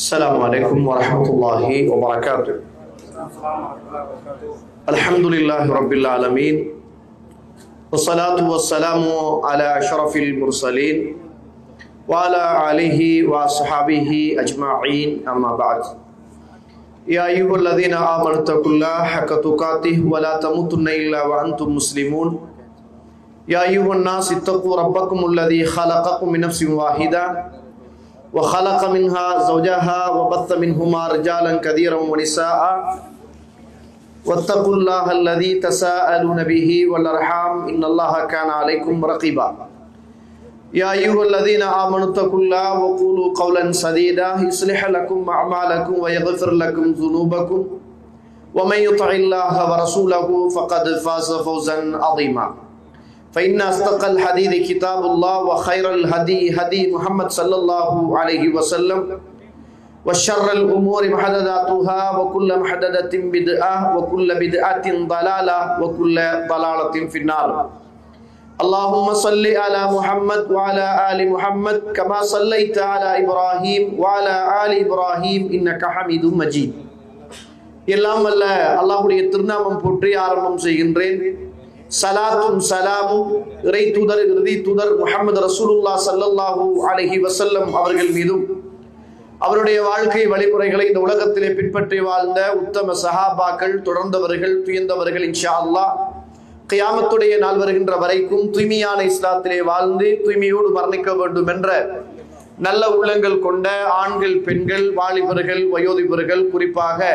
السلام عليكم ورحمة الله وبركاته. الحمد لله رب العالمين والصلاة والسلام على أشرف المرسلين وعلى آله وصحبه أجمعين أما بعد. يا أيها الذين آمنوا اتقوا الله حق تقاته ولا تموتن إلا وأنتم مسلمون. يا أيها الناس اتقوا ربكم الذي خلقكم من نفس واحدة وخلق منها زوجها وبث منهما رجالا كثيرا ونساء واتقوا الله الذي تساءلون به والأرحام إن الله كان عليكم رقيبا. يا أيها الذين آمنوا اتقوا الله وقولوا قولا سديدا يصلح لكم أعمالكم ويغفر لكم ذنوبكم ومن يطع الله ورسوله فقد فاز فوزا عظيما. فإن أصدق الحديث كتاب الله وخير الهدي هدي محمد صلى الله عليه وسلم وشر الأمور محدثاتها وكل محدثة بدعة وكل بدعة ضلالة وكل ضلالة في النار. اللهم صل على محمد وعلى آل محمد كما صليت على إبراهيم وعلى آل إبراهيم إنك حميد مجيد. எல்லாம் வல்ல அல்லாஹ்வுடைய திருநாமம் போற்றி ஆரம்பம் செய்கின்றேன். சலாத்தும் சலாமும் இறை தூதர் இறுதி தூதர் முஹம்மது ரசூலுல்லாஹ் ஸல்லல்லாஹு அலைஹி வஸல்லம் அவர்கள் மீதும் அவருடைய வாழ்க்கை வழிமுறைகளை இந்த உலகத்திலே பின்பற்றி வாழ்ந்த உத்தம சஹாபாக்கள் தொடர்ந்தவர்கள் துயர்ந்தவர்கள் இன்ஷா அல்லாஹ் கியாமத்துடைய நாள் வருகின்ற வரைக்கும் தூய்மையான இஸ்லாத்திலே வாழ்ந்து தூய்மையோடு மரணிக்க வேண்டும் என்ற நல்ல உள்ளங்கள் கொண்ட ஆண்கள் பெண்கள் வாலிபர்கள் வயோதிபர்கள் குறிப்பாக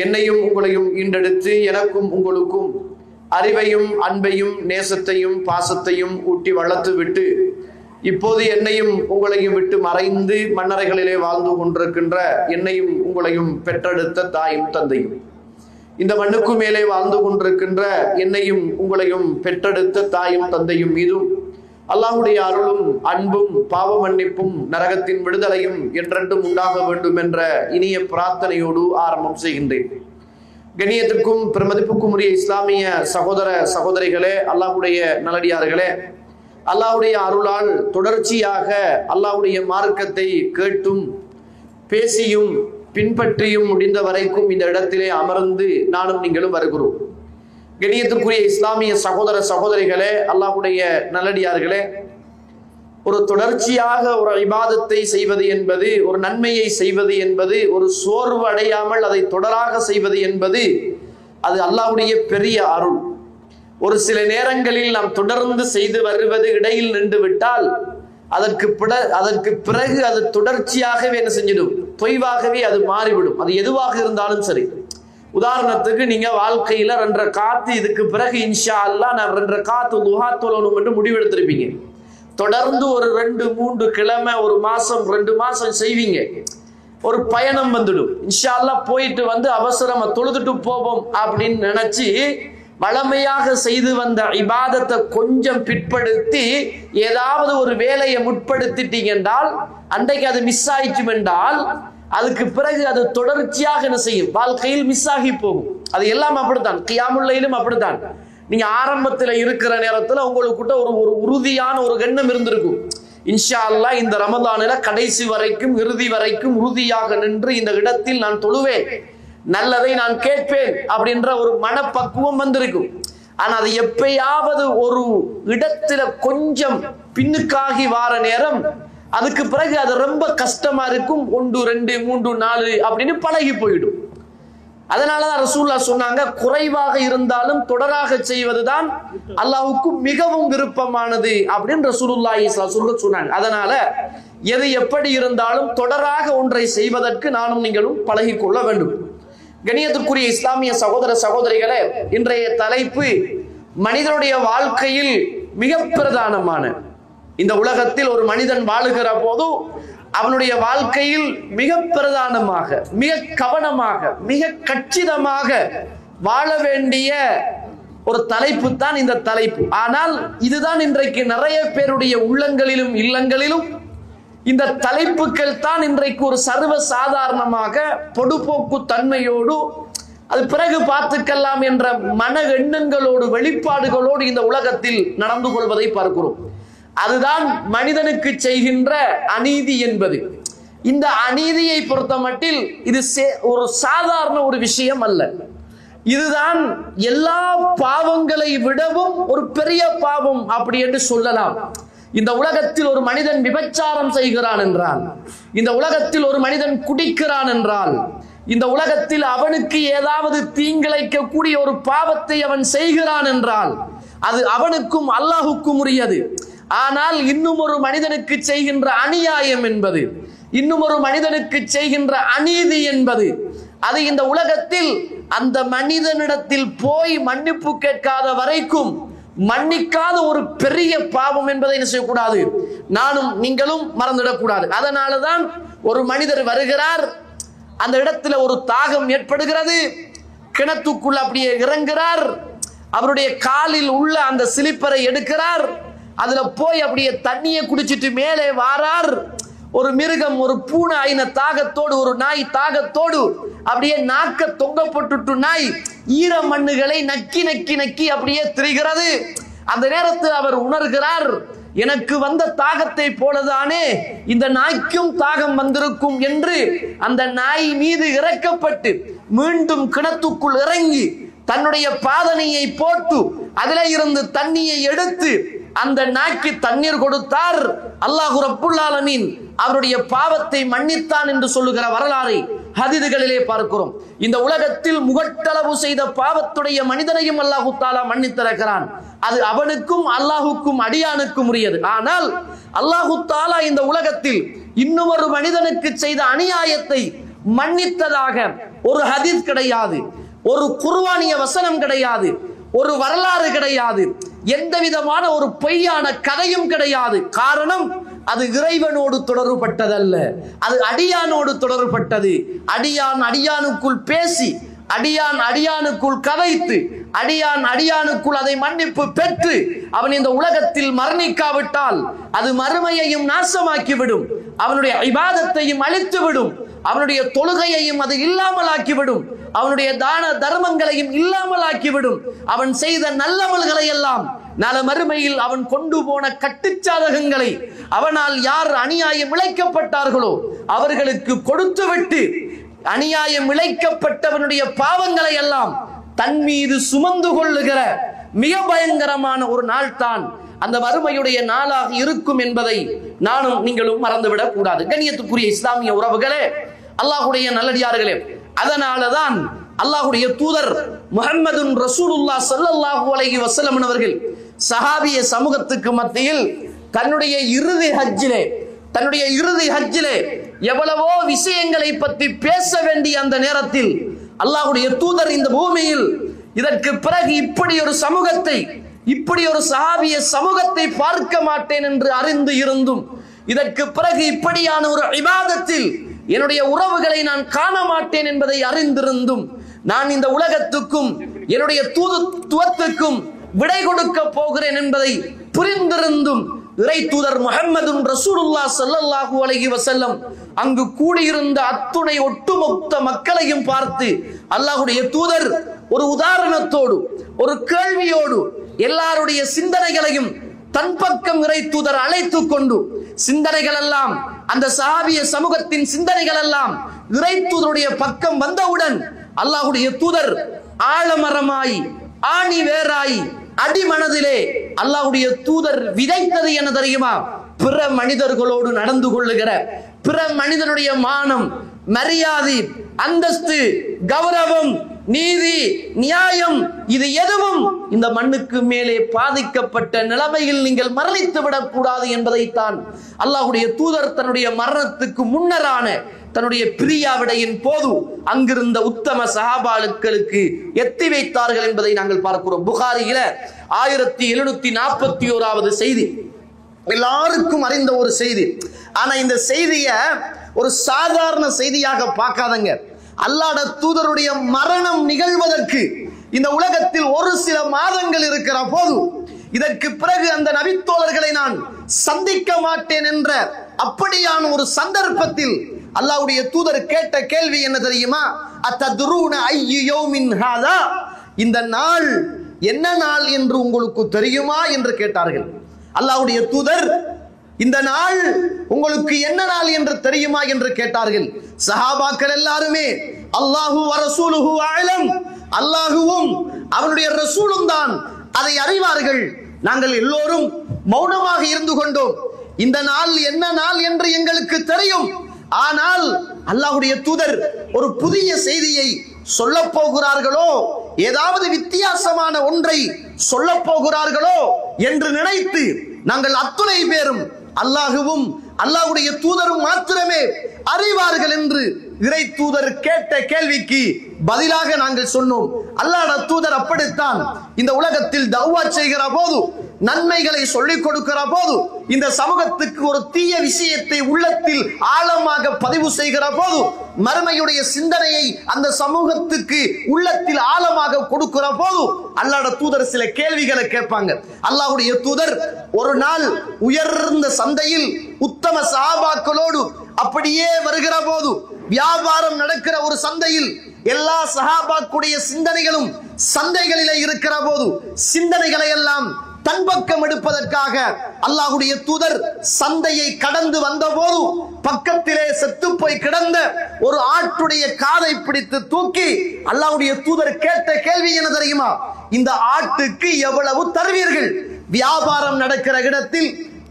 என்னையும் உங்களையும் ஈண்டெடுத்து எனக்கும் உங்களுக்கும் அறிவையும் அன்பையும் நேசத்தையும் பாசத்தையும் ஊட்டி வளர்த்து விட்டு இப்போது என்னையும் உங்களையும் விட்டு மறைந்து மண்ணறைகளிலே வாழ்ந்து கொண்டிருக்கின்ற என்னையும் உங்களையும் பெற்றெடுத்த தாயும் தந்தையும் இந்த மண்ணுக்கு மேலே வாழ்ந்து கொண்டிருக்கின்ற என்னையும் உங்களையும் பெற்றெடுத்த தாயும் தந்தையும் மீதும் அல்லாஹ்வுடைய அருளும் அன்பும் பாவ மன்னிப்பும் நரகத்தின் விடுதலையும் என்றென்றும் உண்டாக வேண்டும் என்ற இனிய பிரார்த்தனையோடு ஆரம்பம் செய்கின்றேன். கண்ணியத்திற்கும் பெருமதிப்புக்கும் உரிய இஸ்லாமிய சகோதர சகோதரிகளே, அல்லாஹ்வுடைய நல்லடியார்களே, அல்லாஹ்வுடைய அருளால் தொடர்ச்சியாக அல்லாஹ்வுடைய மார்க்கத்தை கேட்டும் பேசியும் பின்பற்றியும் முடிந்த வரைக்கும் இந்த இடத்திலே அமர்ந்து நானும் நீங்களும் வருகிறோம். கண்ணியத்திற்குரிய இஸ்லாமிய சகோதர சகோதரிகளே, அல்லாஹ்வுடைய நல்லடியார்களே, ஒரு தொடர்ச்சியாக ஒரு இபாதத்தை செய்வது என்பது, ஒரு நன்மையை செய்வது என்பது, ஒரு சோர்வு அடையாமல் அதை தொடராக செய்வது என்பது அது அல்லாஹ்வுடைய பெரிய அருள். ஒரு சில நேரங்களில் நாம் தொடர்ந்து செய்து வருவது இடையில் நின்று விட்டால் அதற்கு பிறகு அது தொடர்ச்சியாகவே என்ன செஞ்சிடும், தொய்வாகவே அது மாறிவிடும். அது எதுவாக இருந்தாலும் சரி. உதாரணத்துக்கு நீங்க வாழ்க்கையில 2 ரக்காத்து இதுக்கு பிறகு இன்ஷா அல்லாஹ் நான் 2 ரக்காத்து துஹா தொழணும் என்று முடிவெடுத்திருப்பீங்க. தொடர்ந்து ஒரு 2-3 கிழமை, ஒரு மாசம் 2 மாசம் செய்வீங்க. ஒரு பயணம் வந்துடும். இன்ஷா அல்லாஹ் போயிட்டு வந்து அவசரமா தொழுதுட்டு போவோம் அப்படின்னு நினைச்சு வளமையாக செய்து வந்த இபாதத்தை கொஞ்சம் பிற்படுத்தி ஏதாவது ஒரு வேலையை முற்படுத்திட்டீங்க என்றால் அன்றைக்கு அது மிஸ் ஆயிடுச்சு என்றால் அதுக்கு பிறகு அது தொடர்ச்சியாக என்ன செய்யும், வாழ்க்கையில் மிஸ் ஆகி போகும். அது எல்லாம் அப்படித்தான், கியாமுல் லைலும் அப்படித்தான். நீங்க ஆரம்பத்துல இருக்கிற நேரத்துல உங்களுக்கிட்ட ஒரு உறுதியான ஒரு எண்ணம் இருந்திருக்கும். இன்ஷா அல்லாஹ் இந்த ரமதானில கடைசி வரைக்கும் இறுதி வரைக்கும் உறுதியாக நின்று இந்த இடத்தில் நான் தொழுவேன், நல்லதை நான் கேட்பேன் அப்படின்ற ஒரு மனப்பக்குவம் வந்திருக்கும். ஆனா அது எப்பயாவது ஒரு இடத்துல கொஞ்சம் பின்னுக்காகி வார நேரம் அதுக்கு பிறகு அது ரொம்ப கஷ்டமா இருக்கும். 1 2 3 4 அப்படின்னு பழகி போயிடும். அதனாலதான் ரசூலுல்லாஹ் சொன்னாங்க, குறைவாக இருந்தாலும் தொடராக செய்வதுதான் அல்லாஹ்வுக்கு மிகவும் விருப்பமானது அப்படின்னு ரசூலுல்லாஹி ஸல்லல்லாஹு அலைஹி சொன்னாங்க. அதனால எது எப்படி இருந்தாலும் தொடராக ஒன்றை செய்வதற்கு நானும் நீங்களும் பழகிக் கொள்ள வேண்டும். கண்ணியத்திற்குரிய இஸ்லாமிய சகோதர சகோதரிகளே, இன்றைய தலைப்பு மனிதனுடைய வாழ்க்கையில் மிக பிரதானமான, இந்த உலகத்தில் ஒரு மனிதன் வாழுகிற போது அவனுடைய வாழ்க்கையில் மிக பிரதானமாக, மிக கவனமாக, மிக கச்சிதமாக வாழ வேண்டிய ஒரு தலைப்பு தான் இந்த தலைப்பு. ஆனால் இதுதான் இன்றைக்கு நிறைய பேருடைய உள்ளங்களிலும் இல்லங்களிலும் இந்த தலைப்புகள் தான் இன்றைக்கு ஒரு சர்வ சாதாரணமாக பொடுபோக்கு தன்மையோடு அது பிறகு பார்த்துக்கலாம் என்ற மன எண்ணங்களோடு வெளிப்பாடுகளோடு இந்த உலகத்தில் நடந்து கொள்வதை பார்க்கிறோம். அதுதான் மனிதனுக்கு செய்கின்ற அநீதி என்பது. இந்த அநீதியை பொறுத்த மட்டில் இது ஒரு சாதாரண ஒரு விஷயம் அல்ல. இதுதான் எல்லா பாவங்களை விடவும் ஒரு பெரிய பாவம் அப்படி என்று சொல்லலாம். இந்த உலகத்தில் ஒரு மனிதன் விபச்சாரம் செய்கிறான் என்றால், இந்த உலகத்தில் ஒரு மனிதன் குடிக்கிறான் என்றால், இந்த உலகத்தில் அவனுக்கு ஏதாவது தீங்கிழைக்கக்கூடிய ஒரு பாவத்தை அவன் செய்கிறான் என்றால் அது அவனுக்கும் அல்லாஹுக்கும் உரியது. ஆனால் இன்னும் ஒரு மனிதனுக்கு செய்கின்ற அநியாயம் என்பது, இன்னும் ஒரு மனிதனுக்கு செய்கின்ற அநீதி என்பது, அது இந்த உலகத்தில் அந்த மனிதனிடத்தில் போய் மன்னிப்பு கேட்காத வரைக்கும் மன்னிக்காத ஒரு பெரிய பாவம் என்பதை என்ன செய்யக்கூடாது, நானும் நீங்களும் மறந்துவிடக்கூடாது. அதனாலதான் ஒரு மனிதர் வருகிறார், அந்த இடத்துல ஒரு தாகம் ஏற்படுகிறது, கிணத்துக்குள்ள அப்படியே இறங்குகிறார், அவருடைய காலில் உள்ள அந்த ஸ்லிப்பரை எடுக்கிறார், அதுல போய் அப்படியே தண்ணியை குடிச்சிட்டு மேலே வாரார். ஒரு மிருகம், ஒரு பூனை ஐன தாகத்தோடு, ஒரு நாய் தாகத்தோடு அப்படியே நாக்க தொங்கப்பட்டு நாய் ஈர மண்ணுகளை நக்கி நக்கி நக்கி அப்படியே திரிகிறது. அந்த நேரத்தில் அவர் உணர்கிறார், எனக்கு வந்த தாகத்தை போலதானே இந்த நாய்க்கும் தாகம் வந்திருக்கும் என்று அந்த நாய் மீது இறக்கப்பட்டு மீண்டும் கிணத்துக்குள் இறங்கி தன்னுடைய பாதனையை போட்டு அதிலே இருந்து தண்ணியை எடுத்து அந்த நாய்க்கு தண்ணீர் கொடுத்தார். அல்லாஹ் ரப்புல் ஆலமீன் அவருடைய பாவத்தை மன்னித்தான் என்று சொல்லுகிற வரலாறை ஹதீதுகளிலே பார்க்கிறோம். இந்த உலகத்தில் முகட்டளவு செய்த பாவத்துடைய மனிதனையும் அல்லாஹு தஆலா மன்னித்திருக்கிறான். அது அவனுக்கும் அல்லாஹுக்கும் அடியானுக்கும் உரியது. ஆனால் அல்லாஹு தஆலா இந்த உலகத்தில் இன்னும் ஒரு மனிதனுக்கு செய்த அநியாயத்தை மன்னித்ததாக ஒரு ஹதீஸ் கிடையாது, ஒரு குர்ஆனிய வசனம் கிடையாது, ஒரு வரலாறு கிடையாது, எந்த விதமான ஒரு பொய்யான கதையும் கிடையாது. காரணம், அது இறைவனோடு தொடர்பட்டதல்ல, அது அடியானோடு தொடர்பட்டது. அடியான் அடியானுக்குள் பேசி, அடியான் அடியானுக்குள் கதைத்து, அடியான் அடியானுக்குள் அதை மன்னிப்பு பெற்று அவன் இந்த உலகத்தில் மரணிக்காவிட்டால் அது மறுமையையும் நாசமாக்கிவிடும், அவனுடைய இபாதத்தையும் அழித்துவிடும், அவனுடைய தொழுகையையும் அது இல்லாமல் ஆக்கிவிடும், அவனுடைய தான தர்மங்களையும் இல்லாமல் ஆக்கிவிடும். அவன் செய்த நல்லமல்களை எல்லாம் நாள மறுமையில் அவன் கொண்டு போன கட்டுச்சாதகங்களை அவனால் யார் அநியாயம் இழைக்கப்பட்டார்களோ அவர்களுக்கு கொடுத்துவிட்டு அநியாயம் இழைக்கப்பட்டவனுடைய பாவங்களை எல்லாம் தன் மீது சுமந்து கொள்ளுகிற மிக பயங்கரமான ஒரு நாள் தான் அந்த மறுமையுடைய நாளாக இருக்கும் என்பதை நானும் நீங்களும் மறந்துவிடக் கூடாது. கண்ணியத்துக்குரிய இஸ்லாமிய உறவுகளே, அல்லாஹ்வுடைய நல்லடியார்களே, அதனாலதான் அல்லாஹ்வுடைய தூதர் முஹம்மதுன் ரசூலுல்லாஹ் ஸல்லல்லாஹு அலைஹி வஸல்லம் அவர்கள் சஹாபிய சமூகத்துக்கு மத்தியில் தன்னுடைய இறுதி ஹஜ்ஜிலே எவ்வளவோ விஷயங்களை பற்றி பேச வேண்டிய அந்த நேரத்தில் அல்லாஹ்வுடைய தூதர் இந்த பூமியில் இதற்கு பிறகு இப்படி ஒரு சமூகத்தை, இப்படி ஒரு சஹாபிய சமூகத்தை பார்க்க மாட்டேன் என்று அறிந்து இருந்தும், இதற்கு பிறகு இப்படியான ஒரு இபாதத்தில் என்னுடைய உறவுகளை நான் காண மாட்டேன் என்பதை அறிந்திருந்தும், நான் இந்த உலகத்துக்கும் என்னுடைய தூதுத்துவத்துக்கும் விடை கொடுக்க போகிறேன் என்பதை புரிந்திருந்தும் இறை தூதர் முஹம்மதுன் ரசூலுல்லாஹ் ஸல்லல்லாஹு அலைஹி வஸல்லம் அங்கு கூடியிருந்த அத்துணை ஒட்டுமொத்த மக்களையும் பார்த்து அல்லாஹ்வுடைய தூதர் ஒரு உதாரணத்தோடு, ஒரு கேள்வியோடு எல்லாருடைய சிந்தனைகளையும் தன் பக்கம் இறை தூதர் அழைத்து கொண்டு, சிந்தனைகள் எல்லாம் அந்த சஹாபிய சமூகத்தின் சிந்தனைகள் எல்லாம் இறை தூதருடைய பக்கம் வந்தவுடன் அல்லாஹ்வுடைய தூதர் ஆழமரமாய் ஆணி வேராய் அடிமனதிலே அல்லாஹ்வுடைய தூதர் விதைத்தது என்ன தெரியுமா? பிற மனிதர்களோடு நடந்து கொள்ளுகிற, பிற மனிதனுடைய மானம், மரியாதை, அந்தஸ்து, கௌரவம், நீதி, நியாயம், இது எதுவும் இந்த மண்ணுக்கு மேலே பாதிக்கப்பட்ட நிலைமையில் நீங்கள் மரணித்து விடக்கூடாது என்பதைத்தான் அல்லாஹ்வுடைய தூதர் தன்னுடைய மரணத்துக்கு முன்னரான தன்னுடைய பிரியாவிடையின் போது அங்கிருந்த உத்தம சஹாபாக்களுக்கு எத்தி வைத்தார்கள் என்பதை நாங்கள் பார்க்கிறோம். புகாரியில 1741வது செய்தி, எல்லாருக்கும் அறிந்த ஒரு செய்தி. ஆனா இந்த செய்திய ஒரு சாதாரண செய்தியாக பார்க்காதங்க. அல்லாஹ்வுடைய தூதருடைய மரணம் நிகழ்வதற்கு இந்த உலகத்தில் ஒரு சில மாதங்கள் இருக்கிற போது, இதற்கு பிறகு அந்த நபித்தோழர்களை நான் சந்திக்க மாட்டேன் என்ற அப்படியான ஒரு சந்தர்ப்பத்தில் அல்லாஹ்வுடைய தூதர் கேட்ட கேள்வி என்ன தெரியுமா? அத்ததுரூன ஐயு யௌமின் ஹாதா, இந்த நாள் என்ன நாள் என்று உங்களுக்கு தெரியுமா என்று கேட்டார்கள். அல்லாஹ்வுடைய தூதர் இந்த நாள் உங்களுக்கு என்ன நாள் என்று தெரியுமா என்று கேட்டார்கள். சஹாபாக்கள் எல்லாருமே அல்லாஹு வ ரசூலுஹு அலம், அல்லாஹுவும் அவனுடைய ரசூலும் தான் அதை அறிவார்கள். நாங்கள் எல்லோரும் மௌனமாக இருந்து கொண்டோம். இந்த நாள் என்ன நாள் என்று எங்களுக்கு தெரியும். ஆனால் அல்லாஹ்வுடைய தூதர் ஒரு புதிய செய்தியை சொல்ல போகிறார்களோ, ஏதாவது வித்தியாசமான ஒன்றை சொல்ல போகிறார்களோ என்று நினைத்து நாங்கள் அத்துணை பேரும் அல்லாஹுவும் அல்லாஹ்வுடைய தூதரும் மாத்திரமே அறிவார்கள் என்று இறை தூதர் கேட்ட கேள்விக்கு பதிலாக நாங்கள் சொன்னோம். அல்லாஹ்வுடைய தூதர் அப்படித்தான் இந்த உலகத்தில் தஅவா செய்கிற போது, நன்மைகளை சொல்லிக் கொடுக்கிற போது, இந்த சமூகத்துக்கு ஒரு தீய விஷயத்தை உள்ளத்தில் ஆழமாக பதிவு செய்கிற போது, மறுமையுடைய சிந்தனையை அந்த சமூகத்துக்கு உள்ளத்தில் ஆழமாக கொடுக்கிற போது அல்லாஹ்வுடைய தூதர் சில கேள்விகளை கேட்பாங்க. அல்லாஹ்வுடைய தூதர் ஒரு நாள் உயர்ந்த சந்தையில் உத்தம சஹாபாக்களோடு அப்படியே வருகிற போது, வியாபாரம் நடக்கிற ஒரு சந்தையில் எல்லா சஹாபாக்குடைய சிந்தனைகளும் சந்தைகளிலே இருக்கிற போது, சிந்தனைகளை எல்லாம் தன் பக்கம் எடுப்பதற்காக அல்லாஹ்வுடைய தூதர் சந்தையை கடந்து வந்த போது, பக்கத்திலே செத்து போய் கிடந்த ஒரு ஆட்டுடைய காதை பிடித்து தூக்கி அல்லாஹ்வுடைய தூதர் கேட்ட கேள்வி என்ன தெரியுமா? இந்த ஆட்டுக்கு எவ்வளவு தருவீர்கள்? வியாபாரம் நடக்கிற இடத்தில்,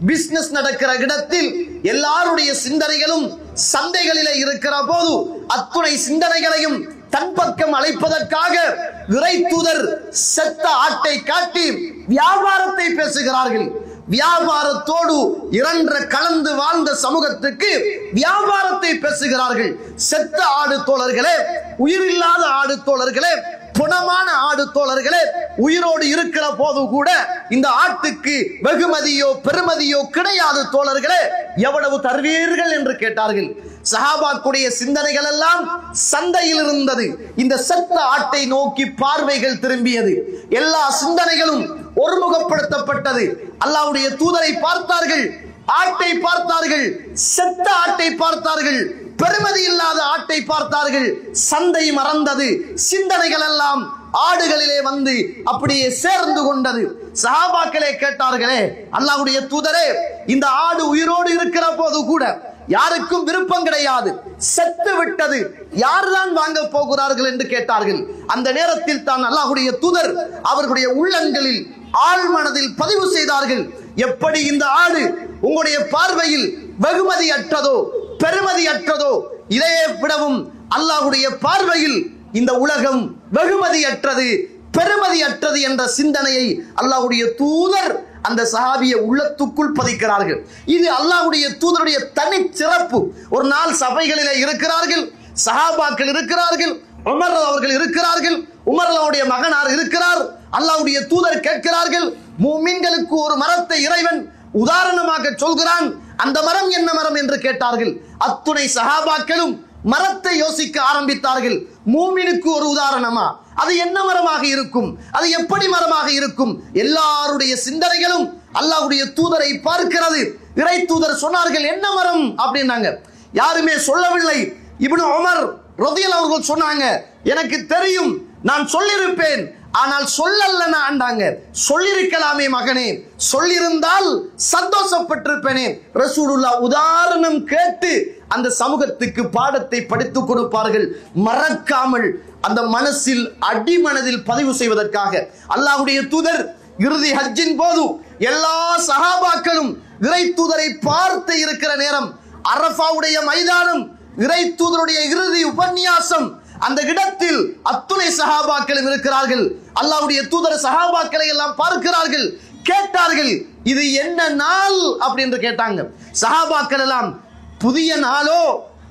பிசினஸ் நடக்கிற இடத்தில் எல்லாருடைய சிந்தனைகளும் சந்தைகளிலே இருக்கிற போது, அத்துணை சிந்தனைகளையும் தன் பக்கம் அழைப்பதற்காக இறை தூதர் செத்த ஆட்டை காட்டி வியாபாரத்தை பேசுகிறார்கள். வியாபாரத்தோடு இரண்டரை கலந்து வாழ்ந்த சமூகத்துக்கு வியாபாரத்தை பேசுகிறார்கள். செத்த ஆடு தோழர்களே, உயிரில்லாத ஆடு தோழர்களே, புனமான ஆடு தோழர்களே, உயிரோடு இருக்கிற போது கூட இந்த ஆட்டுக்கு வெகுமதியோ பெருமதியோ கிடையாது தோழர்களே, எவ்வளவு தருவீர்கள் என்று கேட்டார்கள். சஹாபாக்குடைய சிந்தனைகள் எல்லாம் சந்தையில் இருந்தது. இந்த செத்த ஆட்டை நோக்கி பார்வைகள் திரும்பியது. எல்லா சிந்தனைகளும் ஒருமுகப்படுத்தப்பட்டது. அல்லாஹ்வுடைய தூதரை பார்த்தார்கள், ஆட்டை பார்த்தார்கள், செத்த ஆட்டை பார்த்தார்கள், பெருமதி இல்லாத ஆட்டை பார்த்தார்கள். சந்தை மறந்தது. சிந்தனைகள் எல்லாம் ஆடுகளிலே வந்து அப்படியே சேர்ந்து கொண்டது. சஹாபாக்களே கேட்டார்களே, அல்லாஹ்வுடைய தூதரே, இந்த ஆடு உயிரோடு இருக்கிற போது கூட யாருக்கும் விருப்பம் கிடையாது, செத்து விட்டது, யார்தான் வாங்க போகிறார்கள் என்று கேட்டார்கள். அந்த நேரத்தில் தான் அல்லாஹ்வுடைய தூதர் அவர்களுடைய உள்ளங்களில் ஆழ்மனதில் பதிவு செய்தார்கள். எப்படி இந்த ஆடு உங்களுடைய பார்வையில் வெகுமதி அற்றதோ பெருமதி அற்றதோ, இதையே விடவும் அல்லாஹ்வுடைய பார்வையில் இந்த உலகம் வெகுமதி அற்றது பெருமதி அற்றது என்ற சிந்தனையை அல்லாஹ்வுடைய தூதர் அந்த சஹாபிய உள்ளத்துக்குள் பதிக்கிறார்கள். இது அல்லாஹ்வுடைய தூதருடைய தனி சிறப்பு. ஒரு நாள் சபைகளிலே இருக்கிறார்கள், சஹாபாக்கள் இருக்கிறார்கள், உமர் அவர்கள் இருக்கிறார்கள், உமர் அவருடைய மகனார் இருக்கிறார். அல்லாஹ்வுடைய தூதர் கேட்கிறார்கள், மூமின்களுக்கு ஒரு மரத்தை இறைவன் உதாரணமாக சொல்கிறான், அந்த மரம் என்ன மரம் என்று கேட்டார்கள். அத்துணை சஹாபாக்களும் மரத்தை யோசிக்க ஆரம்பித்தார்கள். மூமினுக்கு ஒரு உதாரணமா? அது என்ன மரமாக இருக்கும்? அது எப்படி மரமாக இருக்கும்? எல்லாருடைய சிந்தனைகளும் அல்லாஹ்வுடைய தூதரை பார்க்கிறது. இறை தூதர் சொன்னார்கள், என்ன மரம் அப்படின்னாங்க. யாருமே சொல்லவில்லை. இப்னு உமர் ரலியல்லாஹு அவர்கள் சொன்னாங்க, எனக்கு தெரியும், நான் சொல்லியிருப்பேன், ஆனால் சொல்லலன்னா ஆண்டாங்க. சொல்லிருக்கலாமே மகனே, சொல்லிருந்தால் சந்தோஷப்பட்டிருப்பேனே. ரசூலுல்லாஹ் உதாரணம் கேட்டு அந்த சமூகத்துக்கு பாடத்தை படித்துக் கொடுப்பார்கள். மறக்காமல் அந்த மனசில் அடிமனதில் பதிவு செய்வதற்காக அல்லாஹ்வுடைய தூதர் இறுதி ஹஜ்ஜின் போது எல்லா சஹாபாக்களும் இறை தூதரை பார்த்து இருக்கிற நேரம், அரஃபாவுடைய மைதானம், இறை தூதருடைய இறுதி உபன்யாசம், அந்த இடத்தில் அத்துணை சஹாபாக்களும் இருக்கிறார்கள். அல்லாஹ்வுடைய தூதர் சஹாபாக்களை எல்லாம் பார்க்கிறார்கள். கேட்டார்கள், இது என்ன நாள் அப்படின்னு கேட்டாங்க. சஹாபாக்கள் எல்லாம் புதிய நாளோ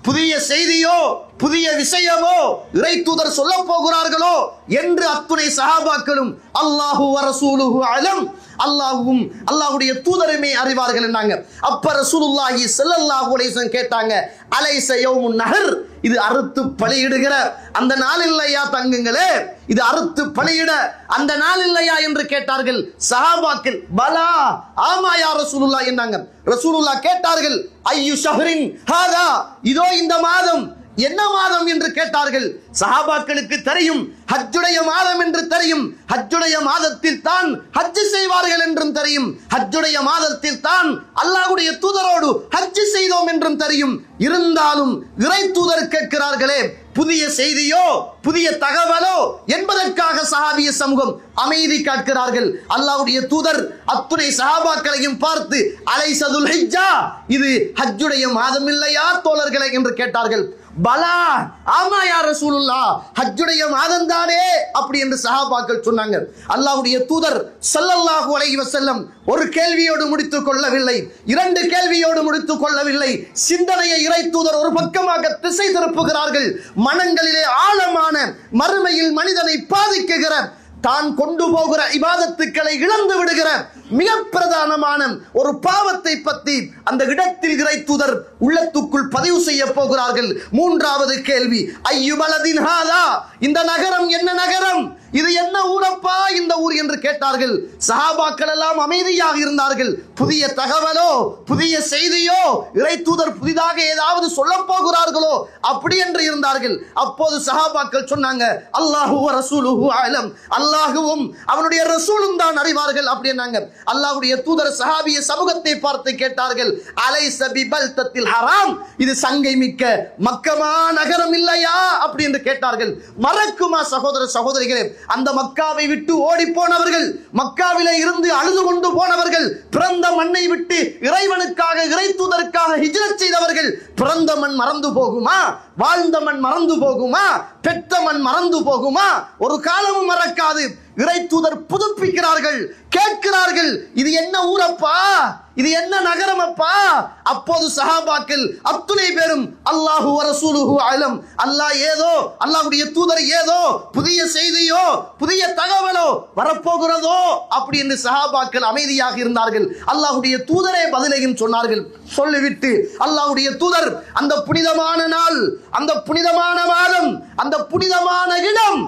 புதிய செய்தியோ புதிய விஷயமோ இறை தூதர் சொல்ல போகிறார்களோ என்று அத்துணை சஹாபாக்களும் அல்லாஹு வ ரசூலுஹு அலம், அல்லாஹ்வும் அல்லாஹ்வுடைய தூதருமே அறிவார்கள் என்றாங்க. அப்ப ரசூலுல்லாஹி ஸல்லல்லாஹு அலைஹி வஸல்லம் கேட்டாங்க, அலைஸ யௌமுன் நஹர், இது அறுத்து பலியிடுகிற அந்த நாள் இல்லையா தங்குங்களே? இது அறுத்து பலியிட அந்த நாள் இல்லையா என்று கேட்டார்கள். சஹாபாக்கள் பலா, ஆமா யா ரசூலுல்லாஹ் என்றாங்க. ரசூலுல்லாஹ் கேட்டார்கள், ஐயு ஷஹ்ரின் ஹாதா, இதோ இந்த மாதம், என்ன மாதம் என்று கேட்டார்கள். சஹாபாக்களுக்கு தெரியும் ஹஜ்ஜுடைய மாதம் என்று தெரியும். ஹஜ்ஜுடைய மாதத்தில் தான் ஹஜ் செய்வார்கள் என்றும் தெரியும். ஹஜ்ஜுடைய மாதத்தில் தான் அல்லாஹ்வுடைய தூதரோடு ஹஜ் செய்தோம் என்றும் தெரியும். இருந்தாலும் இறை தூதர் கேட்கிறார்களே, புதிய செய்தியோ புதிய தகவலோ என்பதற்காக சஹாபிய சமூகம் அமைதி காக்கிறார்கள். அல்லாஹ்வுடைய தூதர் அத்துணை சஹாபாக்களையும் பார்த்து, அலைஸதுல் ஹிஜ்ஜா, இது ஹஜ்ஜுடைய மாதம் இல்லையா தோழர்களே என்று கேட்டார்கள். பலா, ஆமா யா ரசூலுல்லாஹ், ஹஜ்ஜுடைய மாதம் தானே அப்படி என்று சஹாபாக்கள் சொன்னாங்க. அல்லாஹ்வுடைய தூதர் ஸல்லல்லாஹு அலைஹி வஸல்லம் ஒரு கேள்வியோடு முடித்துக் கொள்ளவில்லை, இரண்டு கேள்வியோடு முடித்துக் கொள்ளவில்லை. சிந்தனையை இறை தூதர் ஒரு பக்கமாக திசை திருப்புகிறார்கள். மனங்களிலே ஆழமான மறுமையில் மனிதனை பாதிக்குகிற, தான் கொண்டு போகிற இபாதத்துக்களை இழந்து விடுகிற மிக பிரதானமான ஒரு பாவத்தை பற்றி அந்த இடத்தில் இறை தூதர் உள்ளத்துக்குள் பதிவு செய்ய போகிறார்கள். மூன்றாவது கேள்வி, ஐயுபலதின் ஹாதா, இந்த நகரம் என்ன நகரம், இது என்ன ஊரப்பா இந்த ஊர் என்று கேட்டார்கள். சஹாபாக்கள் எல்லாம் அமைதியாக இருந்தார்கள். புதிய தகவலோ புதிய செய்தியோ இறை தூதர் புதிதாக ஏதாவது சொல்ல போகிறார்களோ அப்படி என்று இருந்தார்கள். அப்போது சஹாபாக்கள் சொன்னாங்க, அல்லாஹு வ ரசூலுஹு அலம், அல்லாஹுவும் அவனுடைய ரசூலும் தான் அறிவார்கள் அப்படின்னாங்க. அல்லாஹ்வுடைய தூதர் சஹாபிய சமூகத்தை பார்த்து கேட்டார்கள், அலைஸ பிபல்தத்தில் ஹராம், இது சங்கை மிக்க மக்கமா நகரம் இல்லையா அப்படி என்று கேட்டார்கள். மறக்குமா சகோதர சகோதரிகளே, அந்த மக்காவை விட்டு ஓடி போனவர்கள், மக்காவிலே இருந்து அழுது கொண்டு போனவர்கள், பிறந்த மண்ணை விட்டு இறைவனுக்காக இறை தூதருக்காக ஹிஜ்ரத் செய்தவர்கள், பிறந்த மண் மறந்து போகுமா, வாழ்ந்த மண் மறந்து போகுமா, பெற்ற மண் மறந்து போகுமா? ஒரு காலமும் மறக்காது. இறை தூதர் புதுப்பிக்கிறார்கள், கேட்கிறார்கள், இது என்ன ஊரப்பா, இது என்ன நகரம் அப்பா? அப்போது சஹாபாக்கள் அத்துணை பேரும் அல்லாஹு வ ரசூலுஹு அலம், அல்லாஹ் ஏதோ, அல்லாஹ்வுடைய தூதர் ஏதோ புதிய செய்தியோ புதிய தகவலோ வரப்போகிறதோ அப்படி என்று சஹாபாக்கள் அமைதியாக இருந்தார்கள். அல்லாஹ்வுடைய தூதரே பதிலையும் சொன்னார்கள். சொல்லிவிட்டு அல்லாஹ்வுடைய தூதர் அந்த புனிதமான நாள், அந்த புனிதமான மாதம், அந்த புனிதமான இடம்,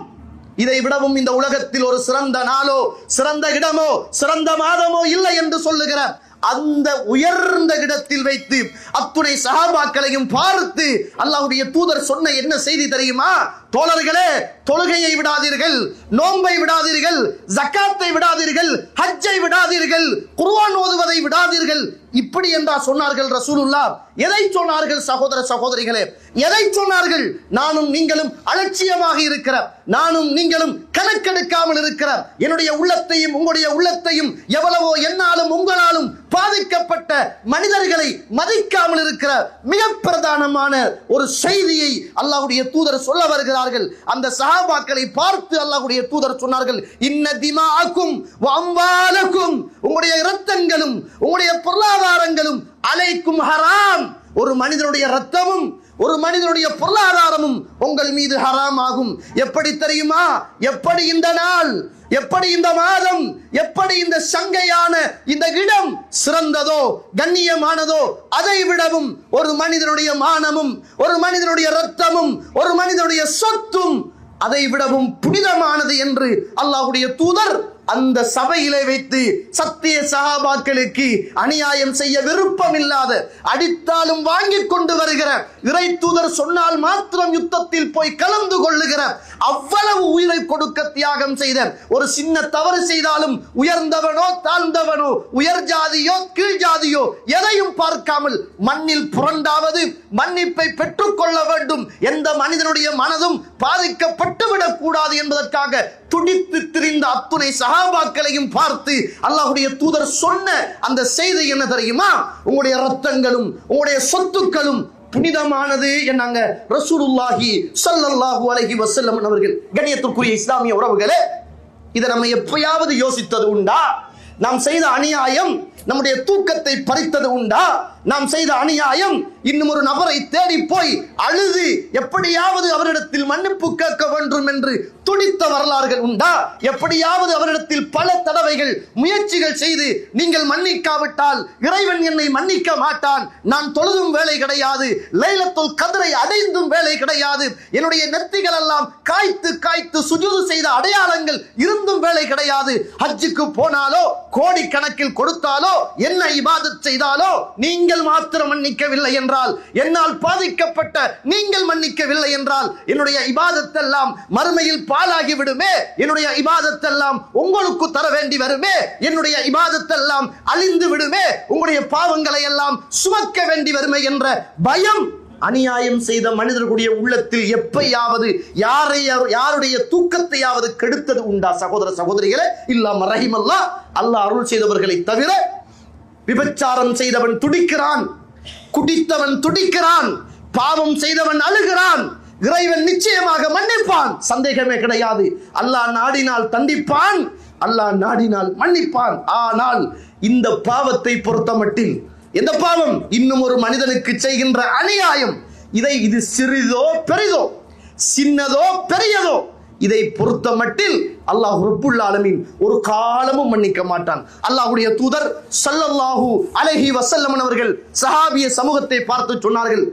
இதை விடவும் இந்த உலகத்தில் ஒரு சிறந்த நாளோ சிறந்த இடமோ சிறந்த மாதமோ இல்லை என்று சொல்லுகிற அந்த உயர்ந்த இடத்தில் வைத்து அத்துணை சஹாபாக்களையும் பார்த்து அல்லாஹ்வுடைய தூதர் சொன்ன என்ன செய்தி தெரியுமா? தோழர்களே, தொழுகையை விடாதீர்கள், நோன்பை விடாதீர்கள், ஜக்காத்தை விடாதீர்கள், ஹஜ்ஜை விடாதீர்கள், குர்ஆன் ஓதுவதை விடாதீர்கள். இப்படி என்றா சொன்னார்கள் ரசூலுல்லாஹ்? எதை சொன்னார்கள் சகோதர சகோதரிகளே? எதை சொன்னார்கள்? நானும் நீங்களும் அலட்சியமாக இருக்கிற, நானும் நீங்களும் கணக்கெடுக்காமல் இருக்கிற, என்னுடைய உள்ளத்தையும் உங்களுடைய உள்ளத்தையும் எவ்வளவோ என்னாலும் உங்களாலும் பாதிக்கப்பட்ட மனிதர்களை மதிக்காமல் இருக்கிற மிக பிரதானமான ஒரு செய்தியை அல்லாஹ்வுடைய தூதர் சொல்ல வருகிறார்கள். அந்த சஹாபாக்களை பார்த்து அல்லாஹ்வுடைய தூதர் சொன்னார்கள், இன்ன திமாஅக்கும் வ அம்வாலக்கும், உங்களுடைய இரத்தங்களும் உங்களுடைய பொருளாதாரங்களும் அலைக்கும் ஹராம், ஒரு மனிதனுடைய இரத்தமும் ஒரு மனிதனுடைய பொருளாதாரமும் உங்கள் மீது ஹராம் ஆகும். எப்படி தெரியுமா? எப்படி இந்த நாள், எப்படி இந்த மாதம், எப்படி இந்த சங்கையான இந்த இடம் சிறந்ததோ கண்ணியமானதோ அதை விடவும் ஒரு மனிதனுடைய மானமும் ஒரு மனிதனுடைய இரத்தமும் ஒரு மனிதனுடைய சொத்தும் அதை விடவும் புனிதமானது என்று அல்லாஹ்வுடைய தூதர் அந்த சபையிலே வைத்து சத்திய சஹாபாக்களுக்கு அநியாயம் செய்ய விருப்பம் இல்லாத, அடித்தாலும் வாங்கி கொண்டு வருகிற, இறை தூதர் சொன்னால் மாத்திரம் யுத்தத்தில் போய் கலந்து கொள்ளுகிற, அவ்வளவு உயிரை கொடுக்க தியாகம் செய்த, ஒரு சின்ன தவறு செய்தாலும் உயர்ந்தவனோ தாழ்ந்தவனோ உயர் ஜாதியோ கீழ் ஜாதியோ எதையும் பார்க்காமல் மண்ணில் புரண்டாவது மன்னிப்பை பெற்றுக் கொள்ள வேண்டும், எந்த மனிதனுடைய மனதும் பாதிக்கப்பட்டு விடக் கூடாது என்பதற்காக துடித்து திரிந்த அத்துணை சஹாபாக்களையும் பார்த்து அல்லாஹ்வுடைய தூதர் சொன்ன அந்த செய்தி என்ன தெரியுமா? உங்களுடைய இரத்தங்களும் உங்களுடைய சொத்துக்களும் புனிதமானது என்னாங்க ரசூலுல்லாஹி ஸல்லல்லாஹு அலைஹி வஸல்லம் அவர்கள். கண்ணியத்துக்குரிய இஸ்லாமிய உறவுகளே, இதை நம்ம எப்பயாவது யோசித்தது உண்டா? நாம் செய்த அநியாயம் நம்முடைய தூக்கத்தை பறித்தது உண்டா? நாம் செய்த அநியாயம் இன்னும் ஒரு நபரை தேடி போய் அழுது எப்படியாவது அவரிடத்தில் மன்னிப்பு கேட்க வேண்டும் என்று துடித்த வரலாறுகள் உண்டா? எப்படியாவது அவரிடத்தில் பல தடவைகள் முயற்சிகள் செய்து நீங்கள் மன்னிக்காவிட்டால் இறைவன் என்னை மன்னிக்க மாட்டான், நான் தொழுதும் வேலை கிடையாது, லைலத்துல் கத்ரை அடைந்தும் வேலை கிடையாது, என்னுடைய நெத்திகள் எல்லாம் காய்த்து காய்த்து சுஜூது செய்த அடையாளங்கள் இருந்தும் வேலை கிடையாது, ஹஜ்ஜுக்கு போனாலோ கோடி கணக்கில் கொடுத்தாலோ என்ன இபாதத் செய்தாலோ நீங்கள் நீங்கள் மாத்திரம் மன்னிக்கவில்லை என்றால், என்னால் பாதிக்கப்பட்ட நீங்கள் மன்னிக்கவில்லை என்றால், என்னுடைய இபாதத்தெல்லாம் மறுமையில் பாழாகி விடுமே, என்னுடைய இபாதத்தெல்லாம் உங்களுக்கு தர வேண்டி வருமே, என்னுடைய இபாதத்தெல்லாம் அழிந்து விடுமே, உங்களுடைய பாவங்களை எல்லாம் சுமக்க வேண்டி வருமே என்ற பயம் அநியாயம் செய்த மனிதர்களுடைய உள்ளத்தில் எப்பயாவது யாருடைய தூக்கத்தையாவது கெடுத்தது உண்டா? சகோதர சகோதரிகளே, இல்லாம ரஹிமல்லா, அல்லாஹ் அருள் செய்தவர்களை தவிர விபச்சாரம் செய்தவன் துடிக்கிறான், குடித்தவன் துடிக்கிறான், பாவம் செய்தவன் அழுகிறான். இறைவன் நிச்சயமாக மன்னிப்பான், சந்தேகமே கிடையாது. அல்லாஹ் நாடினால் தண்டிப்பான், அல்லாஹ் நாடினால் மன்னிப்பான். ஆனால் இந்த பாவத்தை பொறுத்தமட்டில், எந்த பாவம்? இன்னும் ஒரு மனிதனுக்கு செய்கின்ற அநியாயம். இது சிறிதோ பெரிதோ, சின்னதோ பெரியதோ, இதை பொறுத்த மட்டில் அல்லாஹ் ரப்புல் ஆலமீன் ஒரு காலமும் மன்னிக்க மாட்டான். அல்லாஹ்வுடைய தூதர் ஸல்லல்லாஹு அலைஹி வஸல்லம் அவர்கள் சஹாபிய சமூகத்தை பார்த்து சொன்னார்கள்,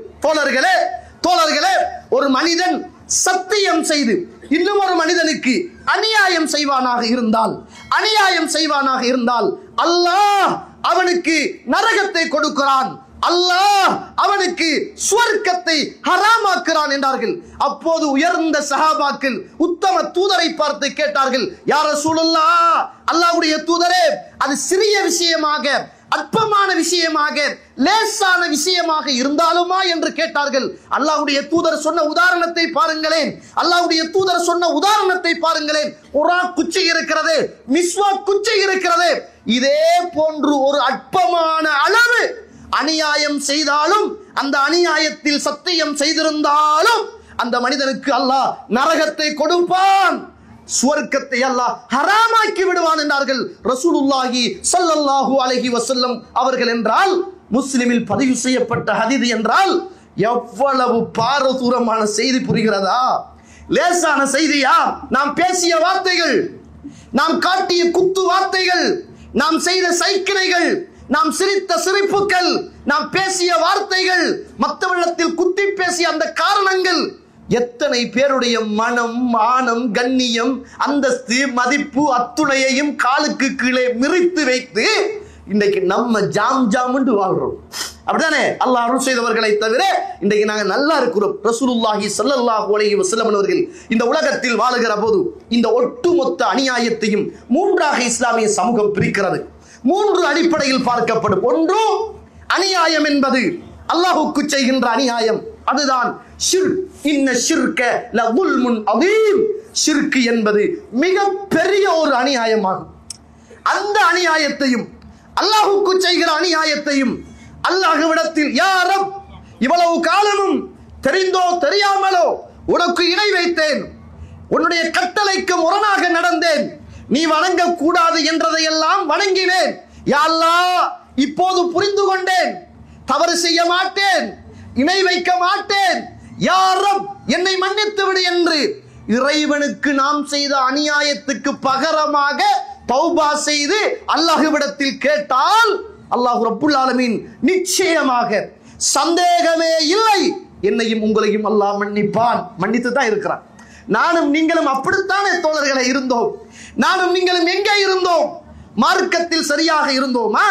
தோழர்களே, ஒரு மனிதன் சத்தியம் செய்து இன்னும் ஒரு மனிதனுக்கு அநியாயம் செய்வானாக இருந்தால் அல்லாஹ் அவனுக்கு நரகத்தை கொடுக்கிறான், அல்லாஹ் அவனுக்கு சுவர்க்கத்தை ஹராமாக்குறான் என்றார்கள். அப்போது உயர்ந்த சஹாபாக்கள் உத்தம தூதரை பார்த்து கேட்டார்கள், யா ரசூலுல்லாஹ், அல்லாஹ்வுடைய தூதரே, அது சிறிய விஷயமாக, அற்பமான விஷயமாக, லேசான விஷயமாக இருந்தாலுமா என்று கேட்டார்கள். அல்லாஹ்வுடைய தூதர் சொன்ன உதாரணத்தை பாருங்களேன். குரா குச்சி இருக்கிறது, மிஸ்வாக் குச்சி இருக்கிறது. இதே போன்று ஒரு அற்பமான அளவு அநியாயம் செய்தாலும், அந்த அநியாயத்தில் சத்தியம் செய்திருந்தாலும், அந்த மனிதனுக்கு அல்லாஹ் நரகத்தை கொடுப்பான், சுவர்க்கத்தை அல்லாஹ் ஹராமாக்கி விடுவான் என்றார்கள் ரசூலுல்லாஹி ஸல்லல்லாஹு அலைஹி வஸல்லம் அவர்கள். என்றால் முஸ்லிமில் பதிவு செய்யப்பட்ட ஹதீஸ் என்றால் எவ்வளவு பாரதூரமான செய்தி புரிகிறதா? லேசான செய்தியா? நாம் பேசிய வார்த்தைகள், நாம் காட்டிய குத்து வார்த்தைகள், நாம் செய்த சைக்கிளைகள், நாம் சிரித்த சிரிப்புகள், நாம் பேசிய வார்த்தைகள், மற்றவரிடத்தில் குத்தி பேசிய அந்த காரணங்கள், எத்தனை பேருடைய மனம், மானம், கண்ணியம், அந்தஸ்து, மதிப்பு அத்துணையையும் காலுக்கு கீழே மிரித்து வைத்து இன்றைக்கு நம்ம ஜாம் வாழ்றோம். அப்படித்தானே? அல்லாஹ் அருள் செய்தவர்களை தவிர இன்றைக்கு நாங்க நல்லா இருக்கிறோம். ரசூலுல்லாஹி ஸல்லல்லாஹு அலைஹி வஸல்லம் அவர்கள் இந்த உலகத்தில் வாழுகிற போது இந்த ஒட்டுமொத்த அநியாயத்தையும் மூன்றாக இஸ்லாமிய சமூகம் பிரிக்கிறது. 3 அடிப்படையில் பார்க்கப்படும். ஒன்று, அநியாயம் என்பது அல்லாஹ்வுக்கு செய்கின்ற அநியாயம், அதுதான் ஷிர்க். இன்ன ஷிர்க லதுல்முன் அதீம். ஷிர்க் என்பது மிக பெரிய ஒரு அநியாயமாகும். அந்த அநியாயத்தையும், அல்லாஹ்வுக்கு செய்கிற அநியாயத்தையும் அல்லாஹ்விடத்தில், யா ரப், இவ்வளவு காலமும் தெரிந்தோ தெரியாமலோ உனக்கு இணை வைத்தேன், உன்னுடைய கட்டளைக்கு முரணாக நடந்தேன், நீ வணங்க கூடாது என்றதையெல்லாம் வணங்கினேன், யா அல்லாஹ், இப்போது புரிந்து கொண்டேன், தவறு செய்ய மாட்டேன், இணை வைக்க மாட்டேன், யா ரப், என்னை மன்னித்து விடு என்று இறைவனுக்கு நாம் செய்த அநியாயத்துக்கு பகரமாக தௌபா செய்து அல்லாஹ்விடத்தில் கேட்டால் அல்லாஹ் ரப்புல் ஆலமீன் நிச்சயமாக, சந்தேகமே இல்லை, என்னையும் உங்களையும் அல்லாஹ் மன்னிப்பான். மன்னித்து தான் இருக்கிறான். நானும் நீங்களும் அப்படித்தானே தோழர்களை இருந்தோம். நானும் நீங்களும் எங்கே இருந்தோம்? மார்க்கத்தில் சரியாக இருந்தோமா?